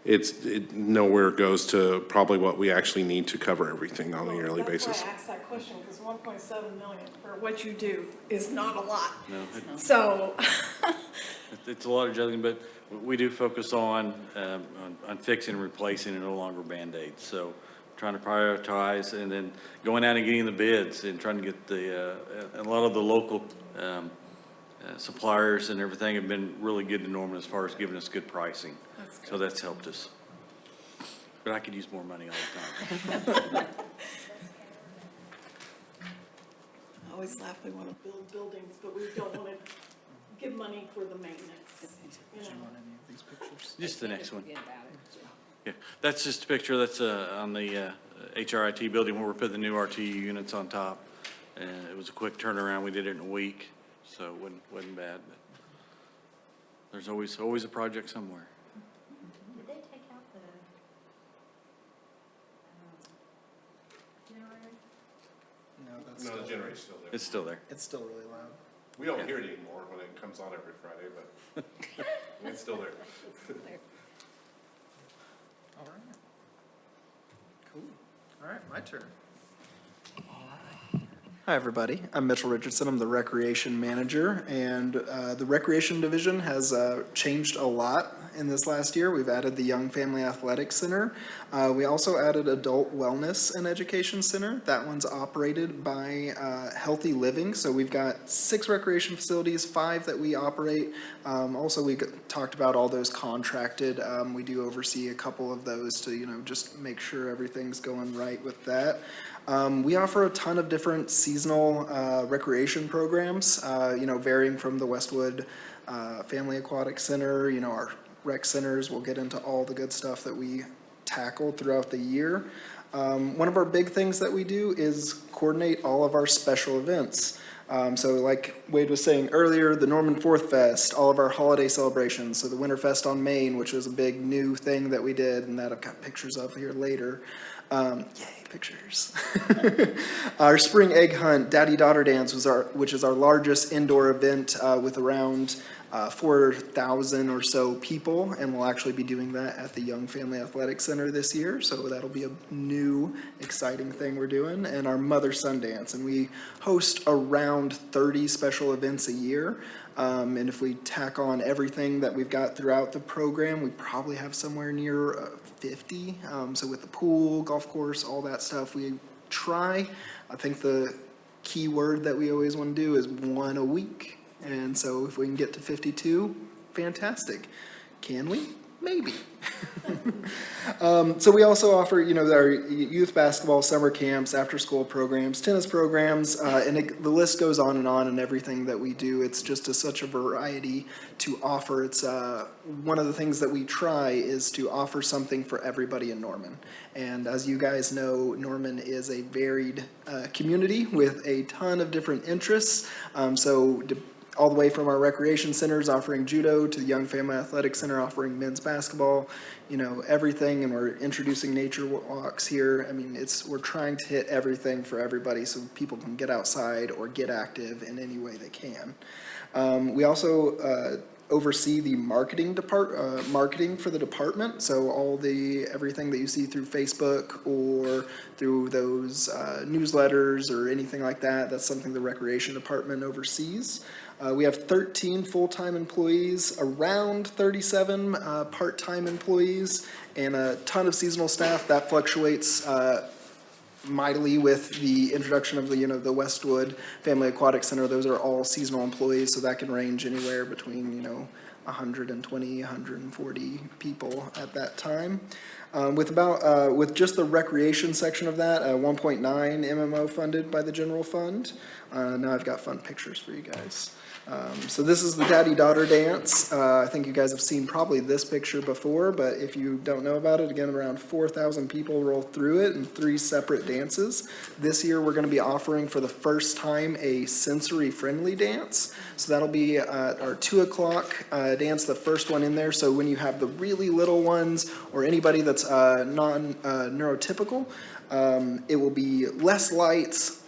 It nowhere goes to probably what we actually need to cover everything on a yearly basis. That's why I asked that question, because 1.7 million for what you do is not a lot. No, So, it's a lot of juggling, but we do focus on fixing and replacing and no longer Band-Aids. So trying to prioritize, and then going out and getting the bids and trying to get a lot of the local suppliers and everything have been really good to Norman as far as giving us good pricing. So that's helped us. But I could use more money all the time. I always laugh, we want to build buildings, but we don't want to give money for the maintenance, you know? These pictures. Just the next one. Yeah, that's just a picture that's on the HRIT building where we're putting the new RTU units on top. And it was a quick turnaround. We did it in a week, so it wasn't bad. But there's always a project somewhere. Did they take out the generator? No, that's No, the still, generator's still there. It's still there. it's still really loud. We don't hear it anymore when it comes on every Friday, but it's still there. All right. Cool. All right, my turn. Hi, everybody. I'm Mitchell Richardson. I'm the Recreation Manager, and the Recreation Division has changed a lot in this last year. We've added the Young Family Athletic Center. We also added Adult Wellness and Education Center. That one's operated by Healthy Living. So we've got 6 recreation facilities, 5 that we operate. Also, we talked about all those contracted. We do oversee a couple of those to, just make sure everything's going right with that. We offer a ton of different seasonal recreation programs, varying from the Westwood Family Aquatic Center, our rec centers. We'll get into all the good stuff that we tackle throughout the year. One of our big things that we do is coordinate all of our special events. So like Wade was saying earlier, the Norman Fourth Fest, all of our holiday celebrations. So the Winterfest on Main, which was a big new thing that we did, and that I've got pictures of here later. Yay, pictures. Our spring egg hunt, Daddy-Daughter Dance, which is our largest indoor event with around 4,000 or so people, and we'll actually be doing that at the Young Family Athletic Center this year, so that'll be a new, exciting thing we're doing. And our Mother Son Dance, and we host around 30 special events a year. And if we tack on everything that we've got throughout the program, we probably have somewhere near 50. So with the pool, golf course, all that stuff, we try. I think the key word that we always want to do is 1 a week. And so if we can get to 52, fantastic. Can we? maybe. So we also offer, our youth basketball, summer camps, after-school programs, tennis programs, and the list goes on and everything that we do. It's just such a variety to offer. It's one of the things that we try is to offer something for everybody in Norman. And as you guys know, Norman is a varied community with a ton of different interests. All the way from our recreation centers offering judo to the Young Family Athletic Center offering men's basketball, everything, and we're introducing nature walks here. I mean, we're trying to hit everything for everybody so people can get outside or get active in any way they can. We also oversee the marketing for the department, so everything that you see through Facebook or through those newsletters or anything like that, that's something the recreation department oversees. We have 13 full-time employees, around 37 part-time employees, and a ton of seasonal staff. That fluctuates mightily with the introduction of the Westwood Family Aquatic Center. Those are all seasonal employees, so that can range anywhere between 120, 140 people at that time. With just the recreation section of that, 1.9 MMO funded by the general fund. Now I've got fun pictures for you guys. So this is the daddy-daughter dance. I think you guys have seen probably this picture before, but if you don't know about it, again, around 4,000 people roll through it in 3 separate dances. This year, we're going to be offering for the first time a sensory-friendly dance. So that'll be our 2 o'clock dance, the first one in there. So when you have the really little ones or anybody that's non-neurotypical, it will be less lights,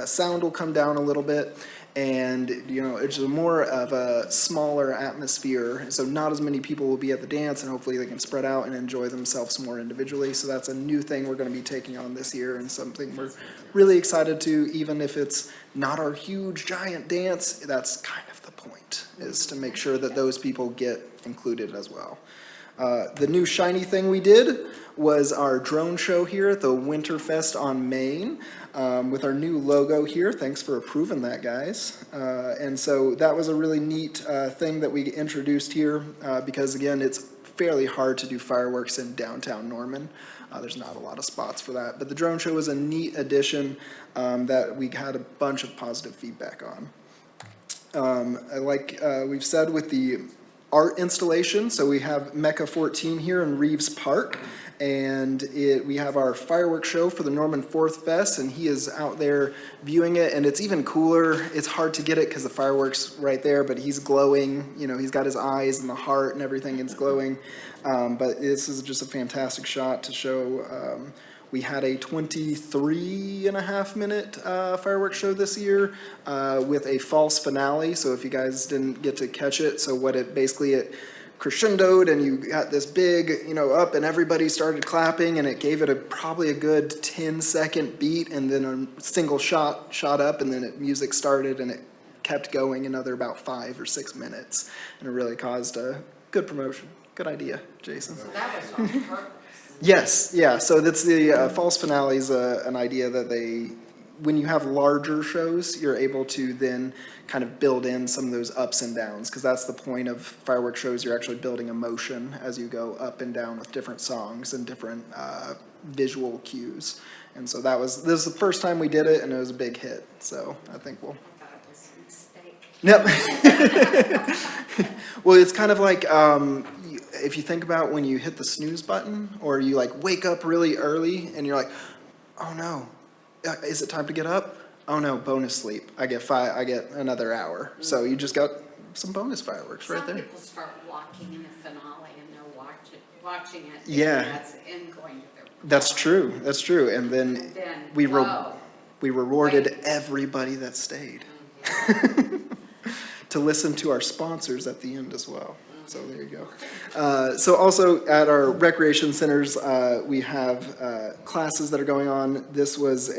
sound will come down a little bit, and it's more of a smaller atmosphere, so not as many people will be at the dance, and hopefully they can spread out and enjoy themselves more individually. So that's a new thing we're going to be taking on this year, and something we're really excited to, even if it's not our huge giant dance. That's kind of the point, is to make sure that those people get included as well. The new shiny thing we did was our drone show here at the Winterfest on Main, with our new logo here. Thanks for approving that, guys. And so that was a really neat thing that we introduced here, because again, it's fairly hard to do fireworks in downtown Norman. There's not a lot of spots for that, but the drone show was a neat addition that we had a bunch of positive feedback on. Like we've said with the art installation, so we have Mecca 14 here in Reeves Park, and we have our fireworks show for the Norman 4th Fest, and he is out there viewing it, and it's even cooler. It's hard to get it because the fireworks right there, but he's glowing, he's got his eyes and the heart and everything is glowing, but this is just a fantastic shot to show. We had a 23.5-minute fireworks show this year with a false finale. So if you guys didn't get to catch it, so what it crescendoed, and you got this big, up, and everybody started clapping, and it gave it probably a good 10-second beat, and then a single shot up, and then music started, and it kept going another about 5 or 6 minutes, and it really caused a good promotion. Good idea, Jason. So that was on purpose. Yes, yeah, so that's the false finale is an idea that when you have larger shows, you're able to then kind of build in some of those ups and downs, because that's the point of fireworks shows. You're actually building emotion as you go up and down with different songs and different visual cues. And so this is the first time we did it, and it was a big hit, so I think we'll... I thought it was a mistake. Yep. Well, it's kind of like if you think about when you hit the snooze button, or you wake up really early and you're like, oh no, is it time to get up? Oh no, bonus sleep. I get another hour. So you just got some bonus fireworks right there. Some people start watching in the finale and they're watching it. Yeah. That's in going to their. That's true. That's true. And then we rewarded everybody that stayed to listen to our sponsors at the end as well. So there you go. So also at our recreation centers, we have classes that are going on. This was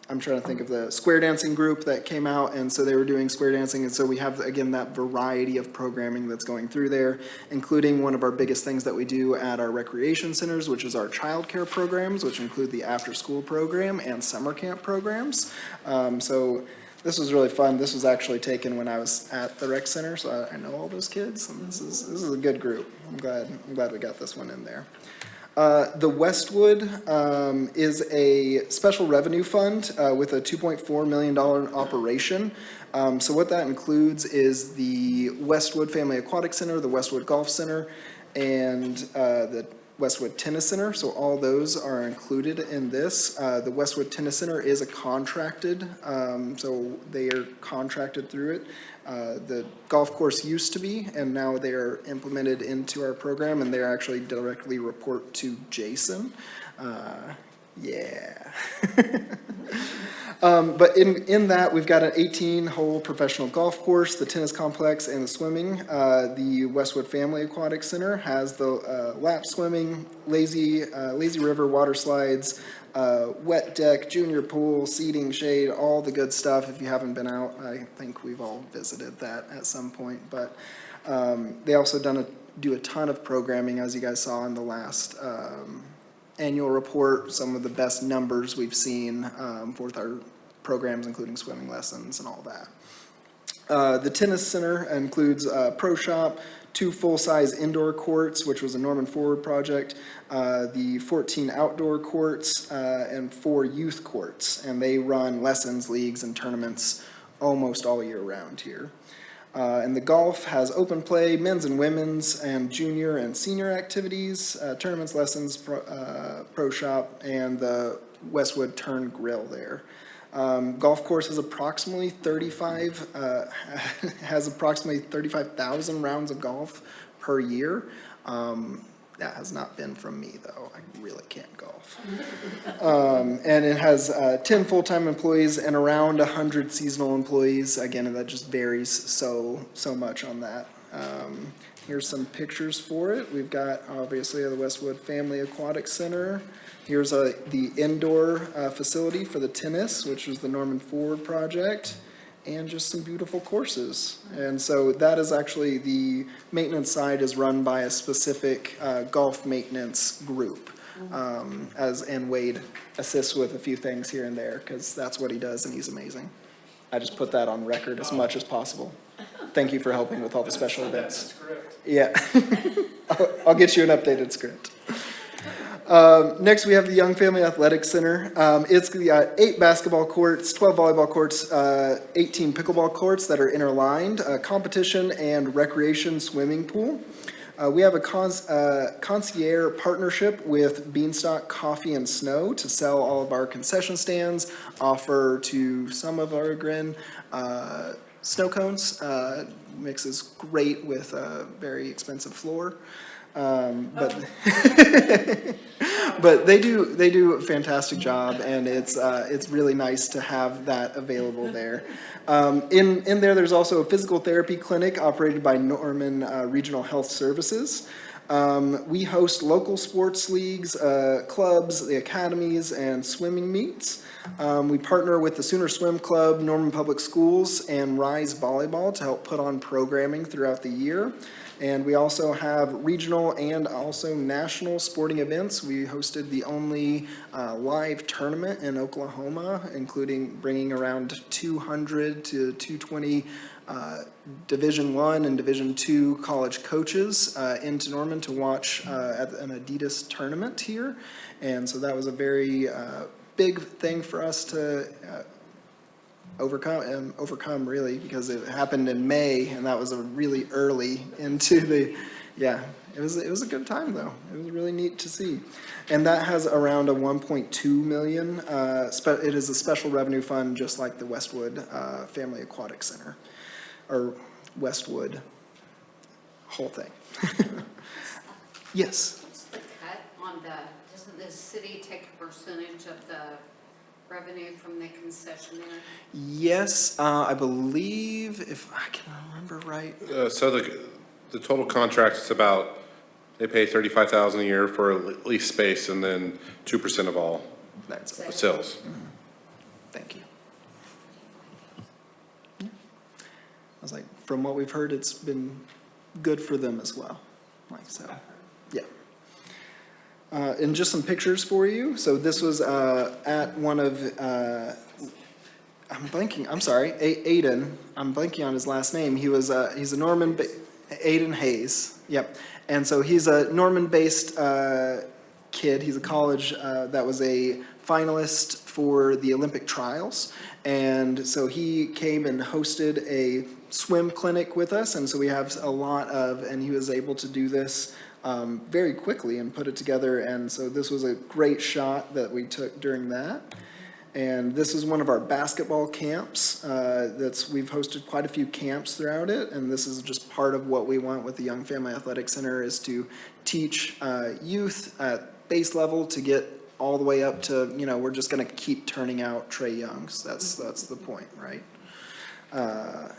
I'm trying to think of the square dancing group that came out, and so they were doing square dancing, and so we have, again, that variety of programming that's going through there, including one of our biggest things that we do at our recreation centers, which is our childcare programs, which include the after-school program and summer camp programs. So This was really fun. This was actually taken when I was at the rec center, so I know all those kids, and this is a good group. I'm glad we got this one in there. The Westwood is a special revenue fund with a $2.4 million operation. So what that includes is the Westwood Family Aquatic Center, the Westwood Golf Center, and the Westwood Tennis Center. So all those are included in this. The Westwood Tennis Center is a contracted, so they are contracted through it. The golf course used to be, and now they are implemented into our program, and they actually directly report to Jason. Yeah. But in that, we've got an 18-hole professional golf course, the tennis complex, and the swimming. The Westwood Family Aquatic Center has the lap swimming, lazy river water slides, wet deck, junior pool, seating, shade, all the good stuff. If you haven't been out, I think we've all visited that at some point. But they also do a ton of programming, as you guys saw in the last annual report, some of the best numbers we've seen for our programs, including swimming lessons and all that. The tennis center includes Pro Shop, 2 full-size indoor courts, which was a Norman Forward project, the 14 outdoor courts, and 4 youth courts. And they run lessons, leagues, and tournaments almost all year round here. And the golf has open play, men's and women's, and junior and senior activities, tournaments, lessons, pro shop, and the Westwood Turn Grill there. Golf course has approximately 35,000 rounds of golf per year. That has not been from me, though. I really can't golf. And it has 10 full-time employees and around 100 seasonal employees. Again, that just varies so much on that. Here's some pictures for it. We've got, obviously, the Westwood Family Aquatic Center. Here's the indoor facility for the tennis, which was the Norman Forward project, and just some beautiful courses. And so that is actually, the maintenance side is run by a specific golf maintenance group. And Wade assists with a few things here and there, because that's what he does, and he's amazing. I just put that on record as much as possible. Thank you for helping with all the special events. Yeah. I'll get you an updated script. Next, we have the Young Family Athletic Center. It's got 8 basketball courts, 12 volleyball courts, 18 pickleball courts that are interlined, a competition and recreation swimming pool. We have a concierge partnership with Beanstalk Coffee and Snow to sell all of our concession stands, offer to some of our snow cones. Mixes great with a very expensive floor. But they do a fantastic job, and it's really nice to have that available there. In there, there's also a physical therapy clinic operated by Norman Regional Health Services. We host local sports leagues, clubs, the academies, and swimming meets. We partner with the Sooner Swim Club, Norman Public Schools, and Rise Volleyball to help put on programming throughout the year. And we also have regional and also national sporting events. We hosted the only live tournament in Oklahoma, including bringing around 200 to 220 Division I and Division II college coaches into Norman to watch at an Adidas tournament here. And so that was a very big thing for us to overcome really, because it happened in May, and that was a really early into the, it was a good time though. It was really neat to see. And that has around a 1.2 million, it is a special revenue fund, just like the Westwood Family Aquatic Center, or Westwood whole thing. Yes. What's the cut on doesn't the city take a percentage of the revenue from the concessionaire? Yes, I believe, if I can remember right. So the total contract is about, they pay $35,000 a year for lease space, and then 2% of all That's sales. Thank you. I was like, from what we've heard, it's been good for them as well. Like so, yeah. And just some pictures for you. So this was at one of I'm blanking, I'm sorry, Aiden, I'm blanking on his last name. He was, he's a Norman, Aiden Hayes, yep. And so he's a Norman-based kid, he's a college that was a finalist for the Olympic trials. And so he came and hosted a swim clinic with us, and so we have a lot of, and he was able to do this very quickly and put it together. And so this was a great shot that we took during that. And this is one of our basketball camps. We've hosted quite a few camps throughout it, and this is just part of what we want with the Young Family Athletic Center, is to teach youth at base level to get all the way up to, we're just gonna keep turning out Trey Youngs. That's the point, right?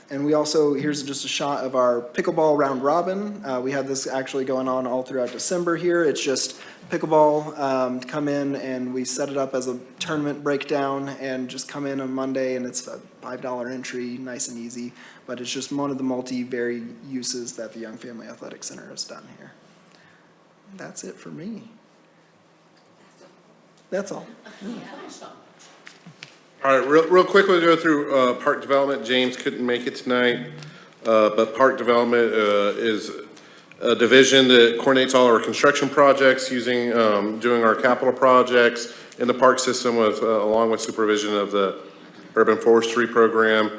And we also, here's just a shot of our pickleball round robin. We had this actually going on all throughout December here. It's just pickleball, come in and we set it up as a tournament breakdown and just come in on Monday, and it's a $5 entry, nice and easy. But it's just one of the multi-vari uses that the Young Family Athletic Center has done here. That's it for me. That's all. All right, real quick, we'll go through park development. James couldn't make it tonight, but park development is a division that coordinates all our construction projects using, doing our capital projects in the park system with, along with supervision of the urban forestry program.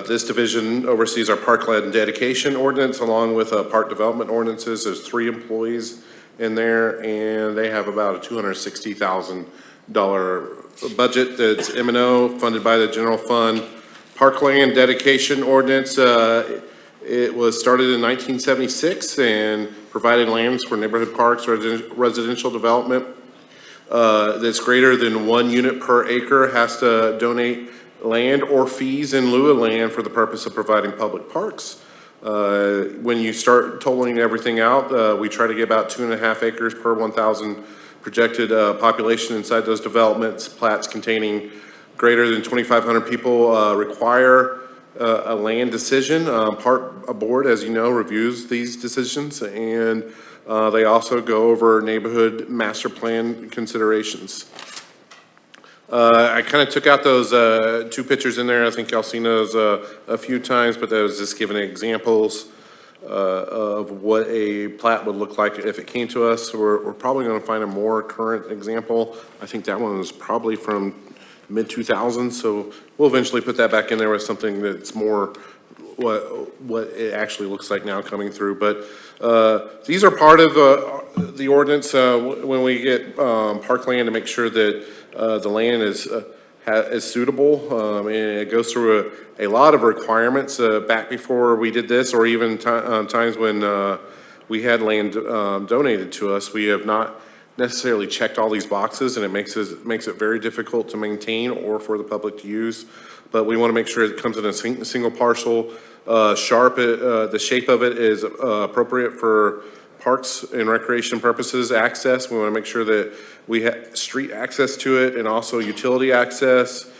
This division oversees our parkland dedication ordinance along with park development ordinances. There's 3 employees in there, and they have about a $260,000 budget that's M&O funded by the general fund. Parkland dedication ordinance, it was started in 1976 and provided lands for neighborhood parks, residential development that's greater than 1 unit per acre has to donate land or fees in lieu of land for the purpose of providing public parks. When you start totaling everything out, we try to get about 2.5 acres per 1,000 projected population inside those developments. Plats containing greater than 2,500 people require a land decision. Park board, as you know, reviews these decisions, and they also go over neighborhood master plan considerations. I kind of took out those 2 pictures in there. I think y'all seen those a few times, but that was just giving examples of what a plat would look like if it came to us. We're probably going to find a more current example. I think that one was probably from mid-2000s, so we'll eventually put that back in there with something that's more what it actually looks like now coming through. But these are part of the ordinance when we get parkland, to make sure that the land is suitable, and it goes through a lot of requirements back before we did this, or even times when we had land donated to us. We have not necessarily checked all these boxes, and it makes it very difficult to maintain or for the public to use. But we want to make sure it comes in a single parcel, sharp. The shape of it is appropriate for parks and recreation purposes. Access, we want to make sure that we have street access to it and also utility access.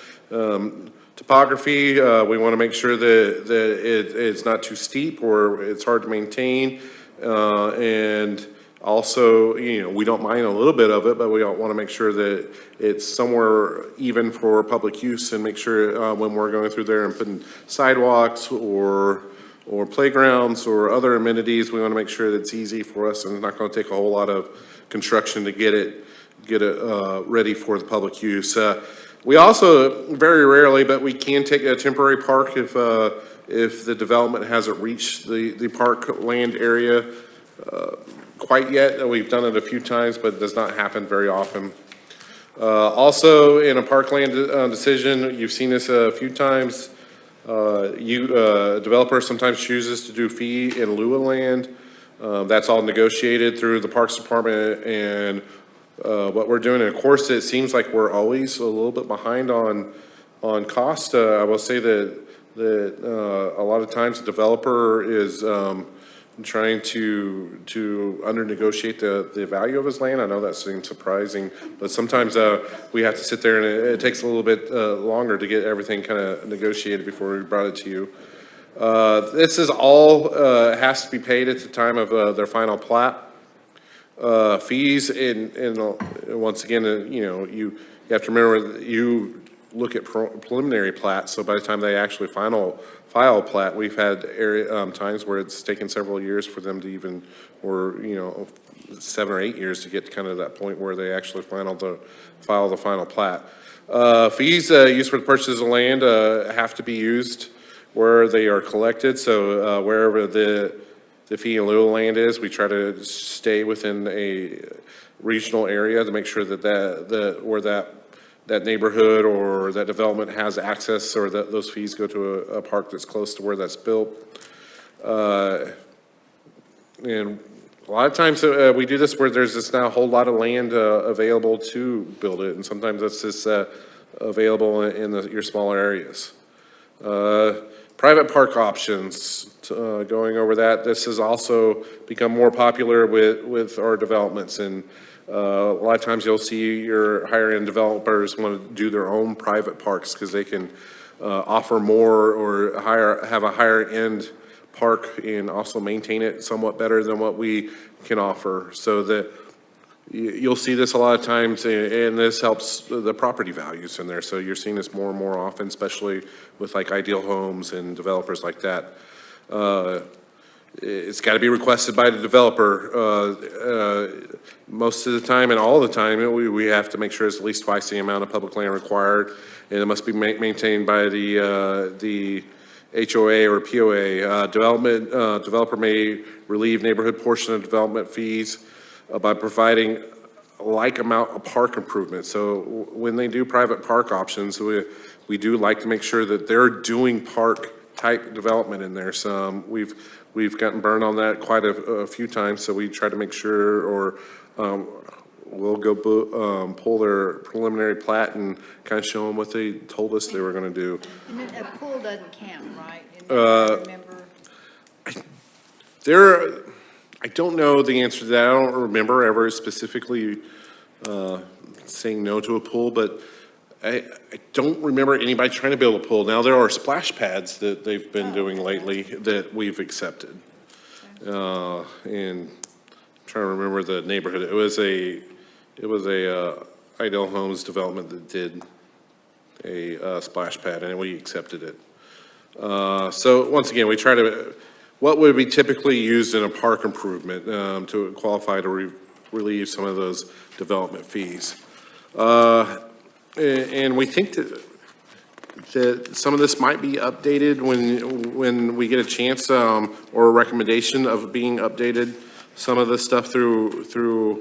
Topography, we want to make sure that it's not too steep or it's hard to maintain. And also, we don't mind a little bit of it, but we want to make sure that it's somewhere even for public use, and make sure when we're going through there and putting sidewalks or playgrounds or other amenities, we want to make sure that it's easy for us and it's not going to take a whole lot of construction to get it ready for the public use. We also, very rarely, but we can take a temporary park if the development hasn't reached the park land area quite yet. We've done it a few times, but it does not happen very often. Also, in a parkland decision, you've seen this a few times. A developer sometimes chooses to do fee in lieu of land. That's all negotiated through the Parks Department and what we're doing. And of course, it seems like we're always a little bit behind on cost. I will say that a lot of times the developer is trying to under negotiate the value of his land. I know that seems surprising, but sometimes we have to sit there and it takes a little bit longer to get everything kind of negotiated before we brought it to you. This is all has to be paid at the time of their final plat. Fees and once again, you have to remember look at preliminary plat, so by the time they actually file plat, we've had times where it's taken several years for them to even, or, 7 or 8 years to get to kind of that point where they actually file the final plat. Fees used for the purchase of land have to be used where they are collected, so wherever the fee in lieu of land is, we try to stay within a regional area to make sure that where that neighborhood or that development has access, or that those fees go to a park that's close to where that's built. And a lot of times we do this where there's just not a whole lot of land available to build it, and sometimes that's just available in your smaller areas. Private park options, going over that, this has also become more popular with our developments, and a lot of times you'll see your higher end developers want to do their own private parks because they can offer more or have a higher end park and also maintain it somewhat better than what we can offer. So that you'll see this a lot of times, and this helps the property values in there. So you're seeing this more and more often, especially with like Ideal Homes and developers like that. It's got to be requested by the developer. Most of the time and all the time, we have to make sure it's at least twice the amount of public land required, and it must be maintained by the HOA or POA. Developer may relieve neighborhood portion of development fees by providing a like amount of park improvements. So when they do private park options, we do like to make sure that they're doing park type development in there. So we've gotten burned on that quite a few times, so we try to make sure, or we'll go pull their preliminary plat and kind of show them what they told us they were going to do. And then a pool doesn't count, right? Remember? I don't know the answer to that. I don't remember ever specifically saying no to a pool, but I don't remember anybody trying to build a pool. Now, there are splash pads that they've been doing lately that we've accepted. And I'm trying to remember the neighborhood. It was a Ideal Homes development that did a splash pad, and we accepted it. So once again, we try to, what would be typically used in a park improvement to qualify to relieve some of those development fees. And we think that some of this might be updated when we get a chance, or a recommendation of being updated, some of this stuff through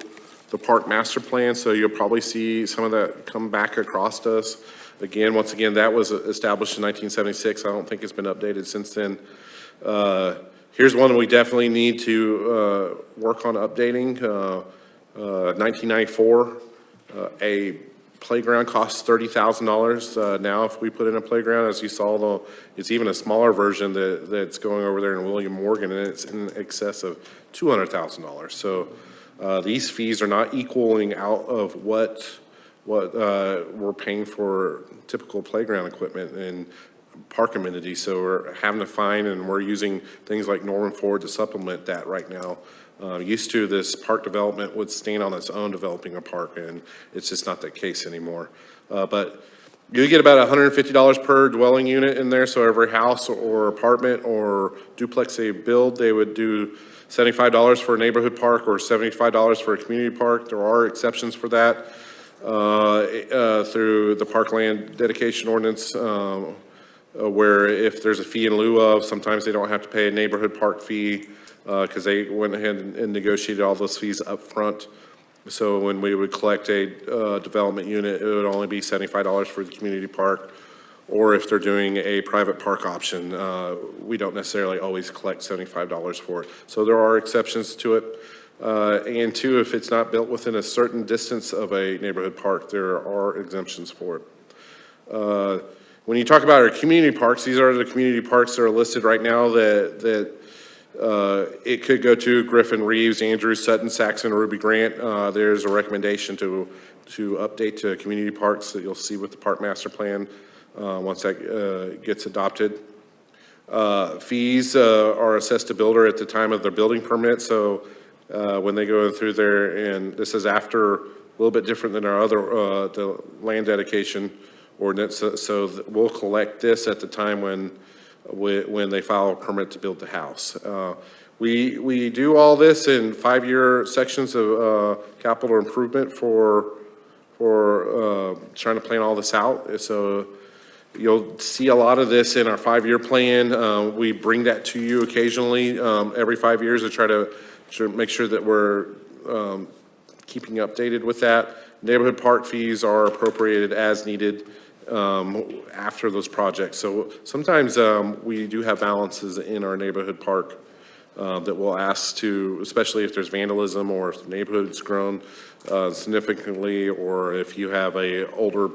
the park master plan. So you'll probably see some of that come back across to us. Again, once again, that was established in 1976. I don't think it's been updated since then. Here's one we definitely need to work on updating. 1994, a playground costs $30,000. Now, if we put in a playground, as you saw, it's even a smaller version that's going over there in William Morgan, and it's in excess of $200,000. So these fees are not equaling out of what we're paying for typical playground equipment and park amenities. So we're having to find, and we're using things like Norman Ford to supplement that right now. Used to, this park development would stand on its own developing a park, and it's just not that case anymore. But you get about $150 per dwelling unit in there. So every house or apartment or duplex they build, they would do $75 for a neighborhood park or $75 for a community park. There are exceptions for that through the parkland dedication ordinance, where if there's a fee in lieu of, sometimes they don't have to pay a neighborhood park fee because they went ahead and negotiated all those fees up front. So when we would collect a development unit, it would only be $75 for the community park. Or if they're doing a private park option, we don't necessarily always collect $75 for it. So there are exceptions to it. And two, if it's not built within a certain distance of a neighborhood park, there are exemptions for it. When you talk about our community parks, these are the community parks that are listed right now that it could go to: Griffin, Reeves, Andrews, Sutton, Saxon, Ruby Grant. There's a recommendation to update to community parks that you'll see with the park master plan once that gets adopted. Fees are assessed to builder at the time of their building permit. So when they go through there, and this is after, a little bit different than our other the land dedication ordinance, so we'll collect this at the time when they file a permit to build the house. We do all this in 5-year sections of capital improvement for trying to plan all this out. So you'll see a lot of this in our 5-year plan. We bring that to you occasionally every 5 years to try to make sure that we're keeping you updated with that. Neighborhood park fees are appropriated as needed after those projects. So sometimes we do have balances in our neighborhood park that we'll ask to, especially if there's vandalism or if the neighborhood's grown significantly, or if you have a older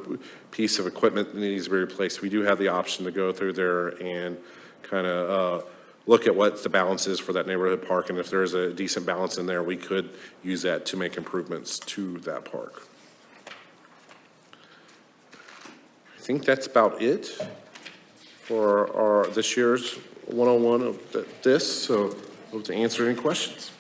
piece of equipment that needs to be replaced. We do have the option to go through there and kind of look at what the balance is for that neighborhood park, and if there's a decent balance in there, we could use that to make improvements to that park. I think that's about it for our this year's 101 of this, so hope to answer any questions.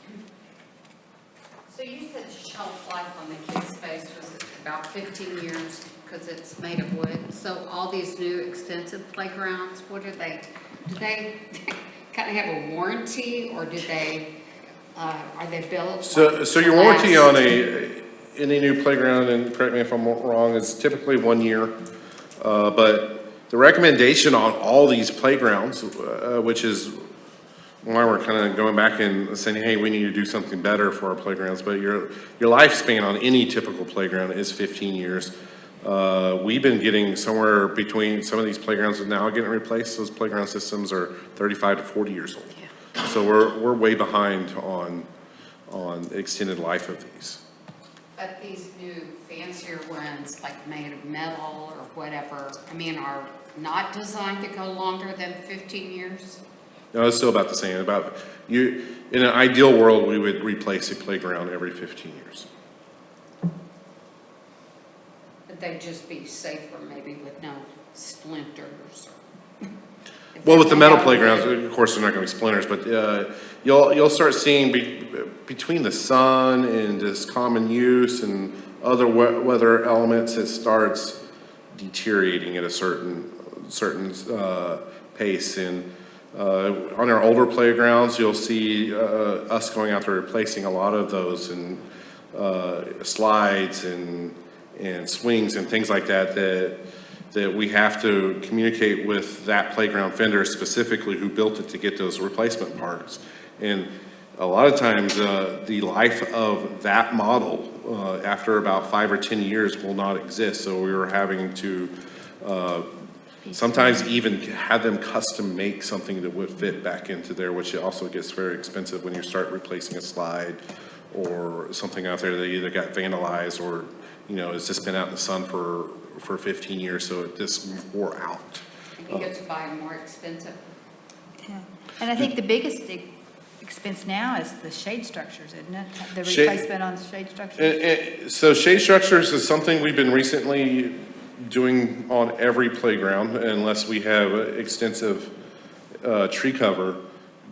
So you said shelf life on the kids' space was about 15 years because it's made of wood. So all these new extensive playgrounds, what do they kind of have a warranty, or do they, are they built? So your warranty on any new playground, and correct me if I'm wrong, is typically 1 year. But the recommendation on all these playgrounds, which is why we're kind of going back and saying, hey, we need to do something better for our playgrounds, but your lifespan on any typical playground is 15 years. We've been getting somewhere between, some of these playgrounds are now getting replaced, those playground systems are 35 to 40 years old. Yeah. So we're way behind on the extended life of these. But these new fancier ones, like made of metal or whatever, I mean, are not designed to go longer than 15 years? No, it's still about the same. In an ideal world, we would replace a playground every 15 years. But they'd just be safer, maybe with no splinters or. Well, with the metal playgrounds, of course, they're not going to be splinters, but you'll start seeing between the sun and just common use and other weather elements, it starts deteriorating at a certain pace. And on our older playgrounds, you'll see us going out there replacing a lot of those, and slides and swings and things like that we have to communicate with that playground vendor specifically who built it to get those replacement parts. And a lot of times, the life of that model after about 5 or 10 years will not exist. So we were having to sometimes even have them custom make something that would fit back into there, which also gets very expensive when you start replacing a slide or something out there that either got vandalized or, it's just been out in the sun for 15 years, so it just wore out. You get to buy more expensive. Yeah. And I think the biggest expense now is the shade structures, isn't it? The Shade- replacement on shade structures? So shade structures is something we've been recently doing on every playground unless we have extensive tree cover.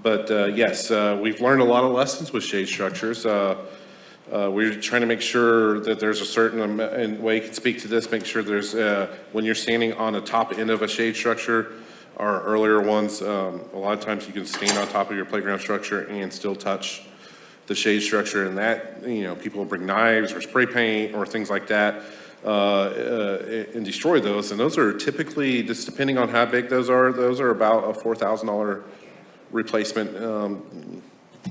But yes, we've learned a lot of lessons with shade structures. We're trying to make sure that there's a certain, and Wade can speak to this, make sure there's, when you're standing on the top end of a shade structure, our earlier ones, a lot of times you can stand on top of your playground structure and still touch the shade structure, and that, people bring knives or spray paint or things like that and destroy those. And those are typically, just depending on how big those are about a $4,000 replacement.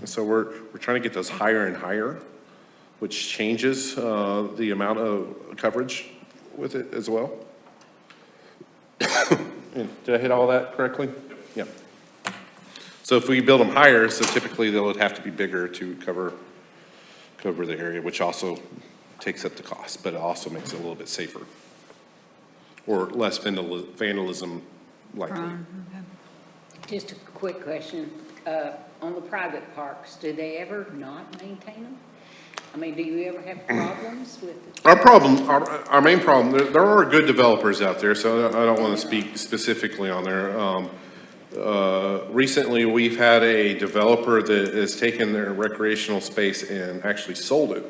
So we're trying to get those higher and higher, which changes the amount of coverage with it as well. Did I hit all that correctly? Yeah. So if we build them higher, so typically they would have to be bigger to cover the area, which also takes up the cost, but it also makes it a little bit safer or less vandalism likely. Just a quick question. On the private parks, do they ever not maintain them? I mean, do you ever have problems with it? Our main problem, there are good developers out there, so I don't want to speak specifically on there. Recently, we've had a developer that has taken their recreational space and actually sold it.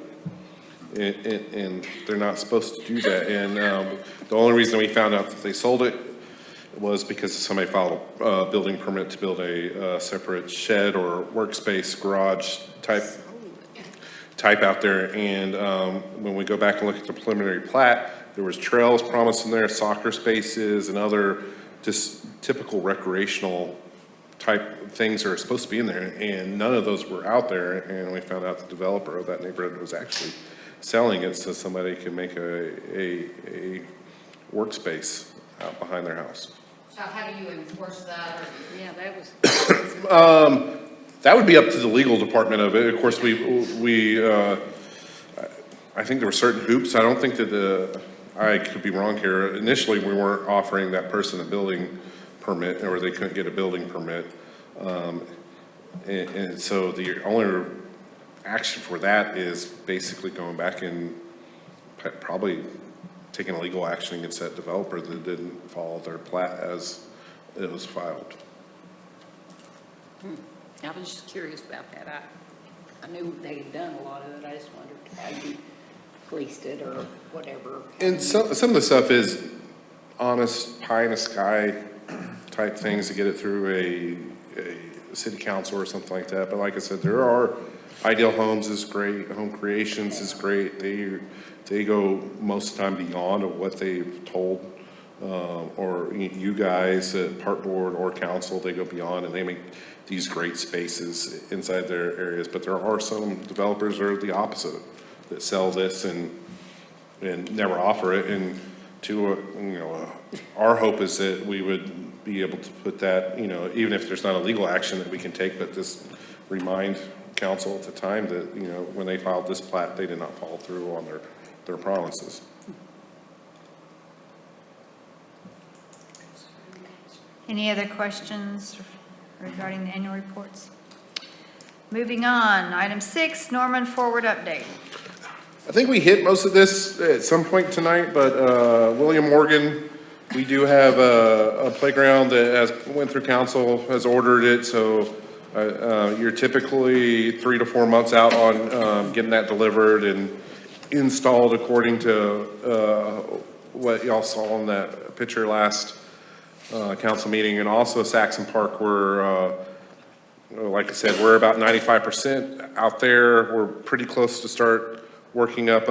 and they're not supposed to do that. And the only reason we found out that they sold it was because somebody filed a building permit to build a separate shed or workspace garage type out there. And when we go back and look at the preliminary plat, there was trails promised in there, soccer spaces, and other just typical recreational type things are supposed to be in there, and none of those were out there. And we found out the developer of that neighborhood was actually selling it so somebody could make a workspace out behind their house. So how do you enforce that? Or Yeah, that was, That would be up to the legal department of it. Of course, I think there were certain hoops. I don't think that I could be wrong here. Initially, we weren't offering that person a building permit, or they couldn't get a building permit. And so the only action for that is basically going back and probably taking a legal action against that developer that didn't follow their plat as it was filed. I was just curious about that. I knew they had done a lot of it. I just wondered how you policed it or whatever. And some of the stuff is honest pie in the sky type things to get it through a city council or something like that. But like I said, there are, Ideal Homes is great, Home Creations is great. They go most of the time beyond of what they've told, or you guys at Park Board or council, they go beyond and they make these great spaces inside their areas. But there are some developers that are the opposite, that sell this and never offer it. And our hope is that we would be able to put that, even if there's not a legal action that we can take, but just remind council at the time that, when they filed this plat, they did not follow through on their promises. Any other questions regarding the annual reports? Moving on, item 6, Norman Forward update. I think we hit most of this at some point tonight, but William Morgan, we do have a playground that went through council, has ordered it, so you're typically 3 to 4 months out on getting that delivered and installed according to what y'all saw in that picture last council meeting. And also Saxon Park, like I said, we're about 95% out there. We're pretty close to start working up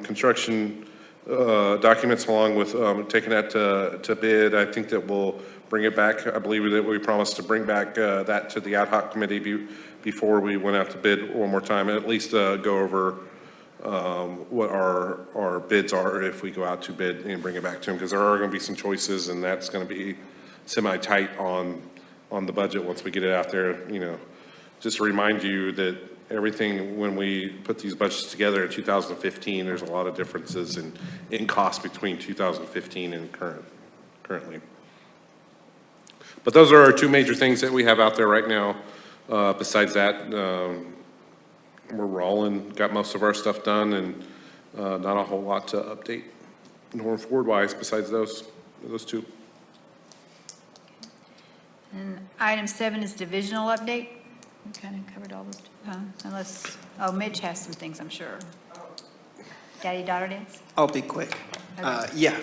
construction documents along with taking that to bid. I think that we'll bring it back. I believe that we promised to bring back that to the ad hoc committee before we went out to bid one more time, and at least go over what our bids are if we go out to bid and bring it back to them, because there are going to be some choices, and that's going to be semi-tight on the budget once we get it out there. Just to remind you that everything, when we put these budgets together in 2015, there's a lot of differences in cost between 2015 and currently. But those are our two major things that we have out there right now. Besides that, we're rolling, got most of our stuff done, and not a whole lot to update Norman Forward wise besides those two. And item 7 is divisional update. We kind of covered all those, unless, Mitch has some things, I'm sure. Daddy-daughter dance? I'll be quick.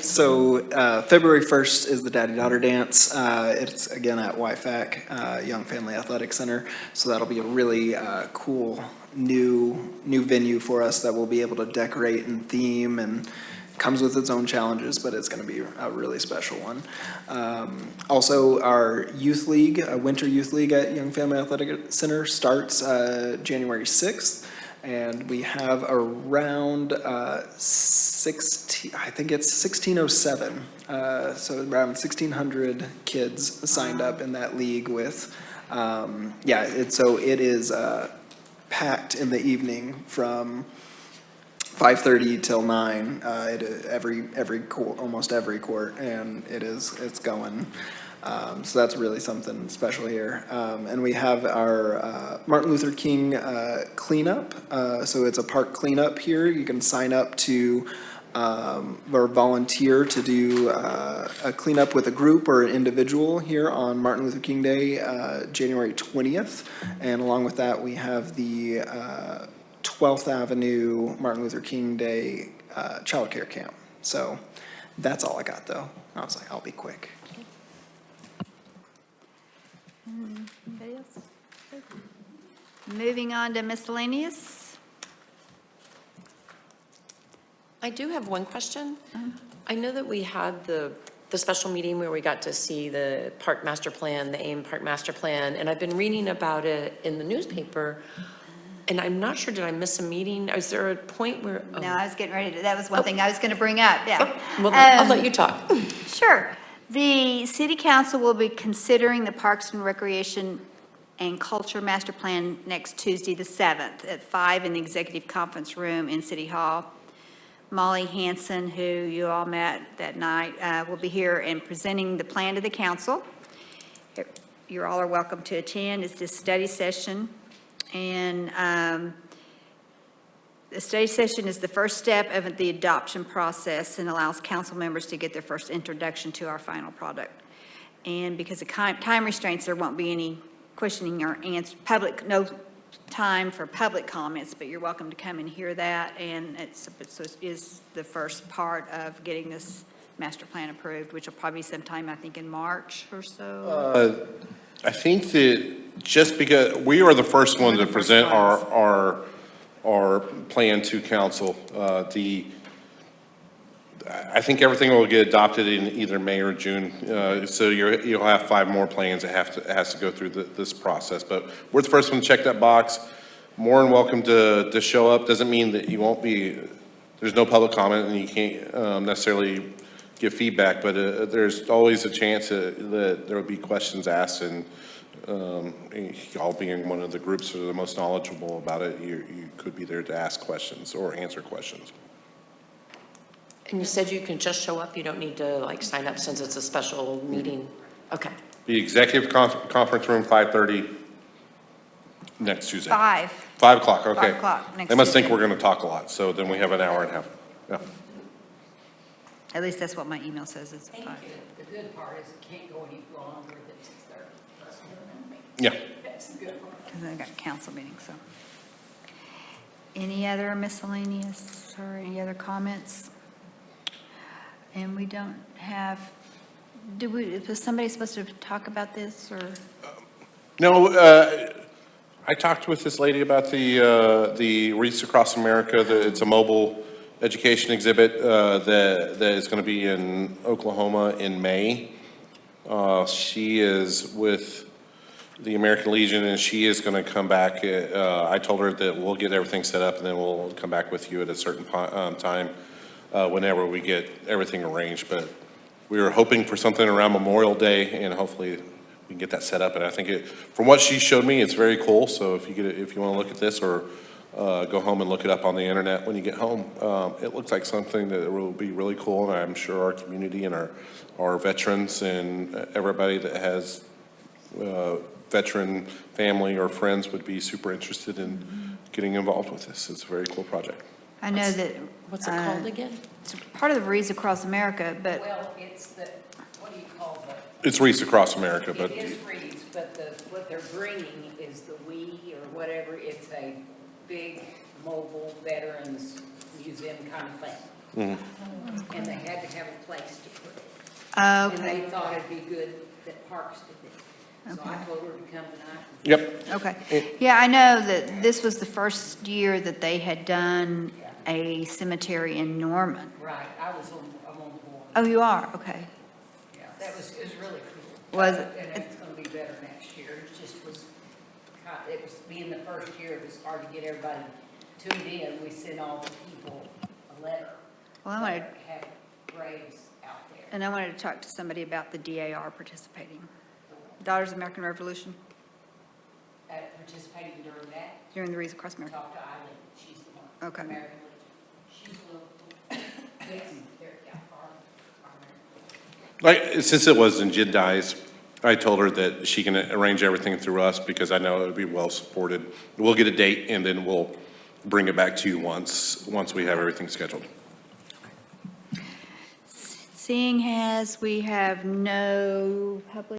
So February 1st is the daddy-daughter dance. It's again at YFAC, Young Family Athletic Center. So that'll be a really cool new venue for us that we'll be able to decorate and theme, and comes with its own challenges, but it's going to be a really special one. Also, our youth league, Winter Youth League at Young Family Athletic Center starts January 6th. And we have around 16, I think it's 1607. So around 1,600 kids signed up in that league with, it is packed in the evening from 5:30 till 9 at every court, almost every court, and it's going. So that's really something special here. And we have our Martin Luther King cleanup. So it's a park cleanup here. You can sign up to or volunteer to do a cleanup with a group or an individual here on Martin Luther King Day, January 20th. And along with that, we have the 12th Avenue Martin Luther King Day Child Care Camp. So that's all I got, though. I was like, I'll be quick. Anybody else? Moving on to miscellaneous. I do have one question. I know that we had the special meeting where we got to see the park master plan, the AIM Park Master Plan, and I've been reading about it in the newspaper, and I'm not sure, did I miss a meeting? Is there a point where? oh. No, I was getting ready to, that was one thing I was going to bring up, yeah. Well, I'll let you talk. Sure. The city council will be considering the Parks and Recreation and Culture Master Plan next Tuesday, the 7th, at 5 in the Executive Conference Room in City Hall. Molly Hanson, who you all met that night, will be here and presenting the plan to the council. You all are welcome to attend. It's this study session. And the study session is the first step of the adoption process and allows council members to get their first introduction to our final product. And because of time restraints, there won't be any questioning or no time for public comments, but you're welcome to come and hear that. And it is the first part of getting this master plan approved, which will probably be sometime, I think, in March or so. I think that just because we are the first one to present our plan to council, I think everything will get adopted in either May or June. So you'll have 5 more plans that has to go through this process. But we're the first one to check that box. More than welcome to show up. Doesn't mean that you won't be, there's no public comment and you can't necessarily give feedback, but there's always a chance that there will be questions asked, and y'all being one of the groups that are the most knowledgeable about it, you could be there to ask questions or answer questions. And you said you can just show up, you don't need to like sign up since it's a special meeting? Okay. The executive conference room, 5:30 next Tuesday. 5. 5 o'clock, okay. 5 o'clock next They must think Tuesday. we're gonna talk a lot, so then we have an hour and a half. Yeah. At least that's what my email says, it's 5. The good part is it can't go any longer than 6:30. Yeah. That's the good part. Because I got council meetings, so. Any other miscellaneous or any other comments? And we don't have, was somebody supposed to talk about this, or? No, I talked with this lady about the Wreaths Across America. It's a mobile education exhibit that is going to be in Oklahoma in May. She is with the American Legion, and she is going to come back. I told her that we'll get everything set up, and then we'll come back with you at a certain time whenever we get everything arranged. But we were hoping for something around Memorial Day, and hopefully we can get that set up. And I think from what she showed me, it's very cool. So if you want to look at this, or go home and look it up on the internet when you get home, it looks like something that will be really cool. And I'm sure our community and our veterans and everybody that has veteran family or friends would be super interested in getting involved with this. It's a very cool project. I know that. What's it called again? It's part of the Wreaths Across America, but Well, it's the, what do you call the? It's Wreaths Across America, but It is wreaths, but what they're bringing is the WE or whatever. It's a big mobile veterans museum kind of thing. And they had to have a place to put it. And okay, they thought it'd be good that Parks did it. So I told her to come tonight. yep. okay. Yeah, I know that this was the first year that they had done a cemetery in Norman. Right, I'm on board. Oh, you are, okay. Yeah, it was really cool. Was it? And it's gonna be better next year. It just was, it was being the first year, it was hard to get everybody tuned in. We sent all the people a letter. Well, I wanted, that had graves out there. and I wanted to talk to somebody about the DAR participating. Daughters of the American Revolution, Participating during that, during the Wreaths Across America. talk to Eileen, she's the one. Okay. American Legion. She's local. Yes, they're, yeah, our Since it was in Jedediah's, I told her that she can arrange everything through us because I know it would be well supported. We'll get a date and then we'll bring it back to you once we have everything scheduled. Seeing as we have no public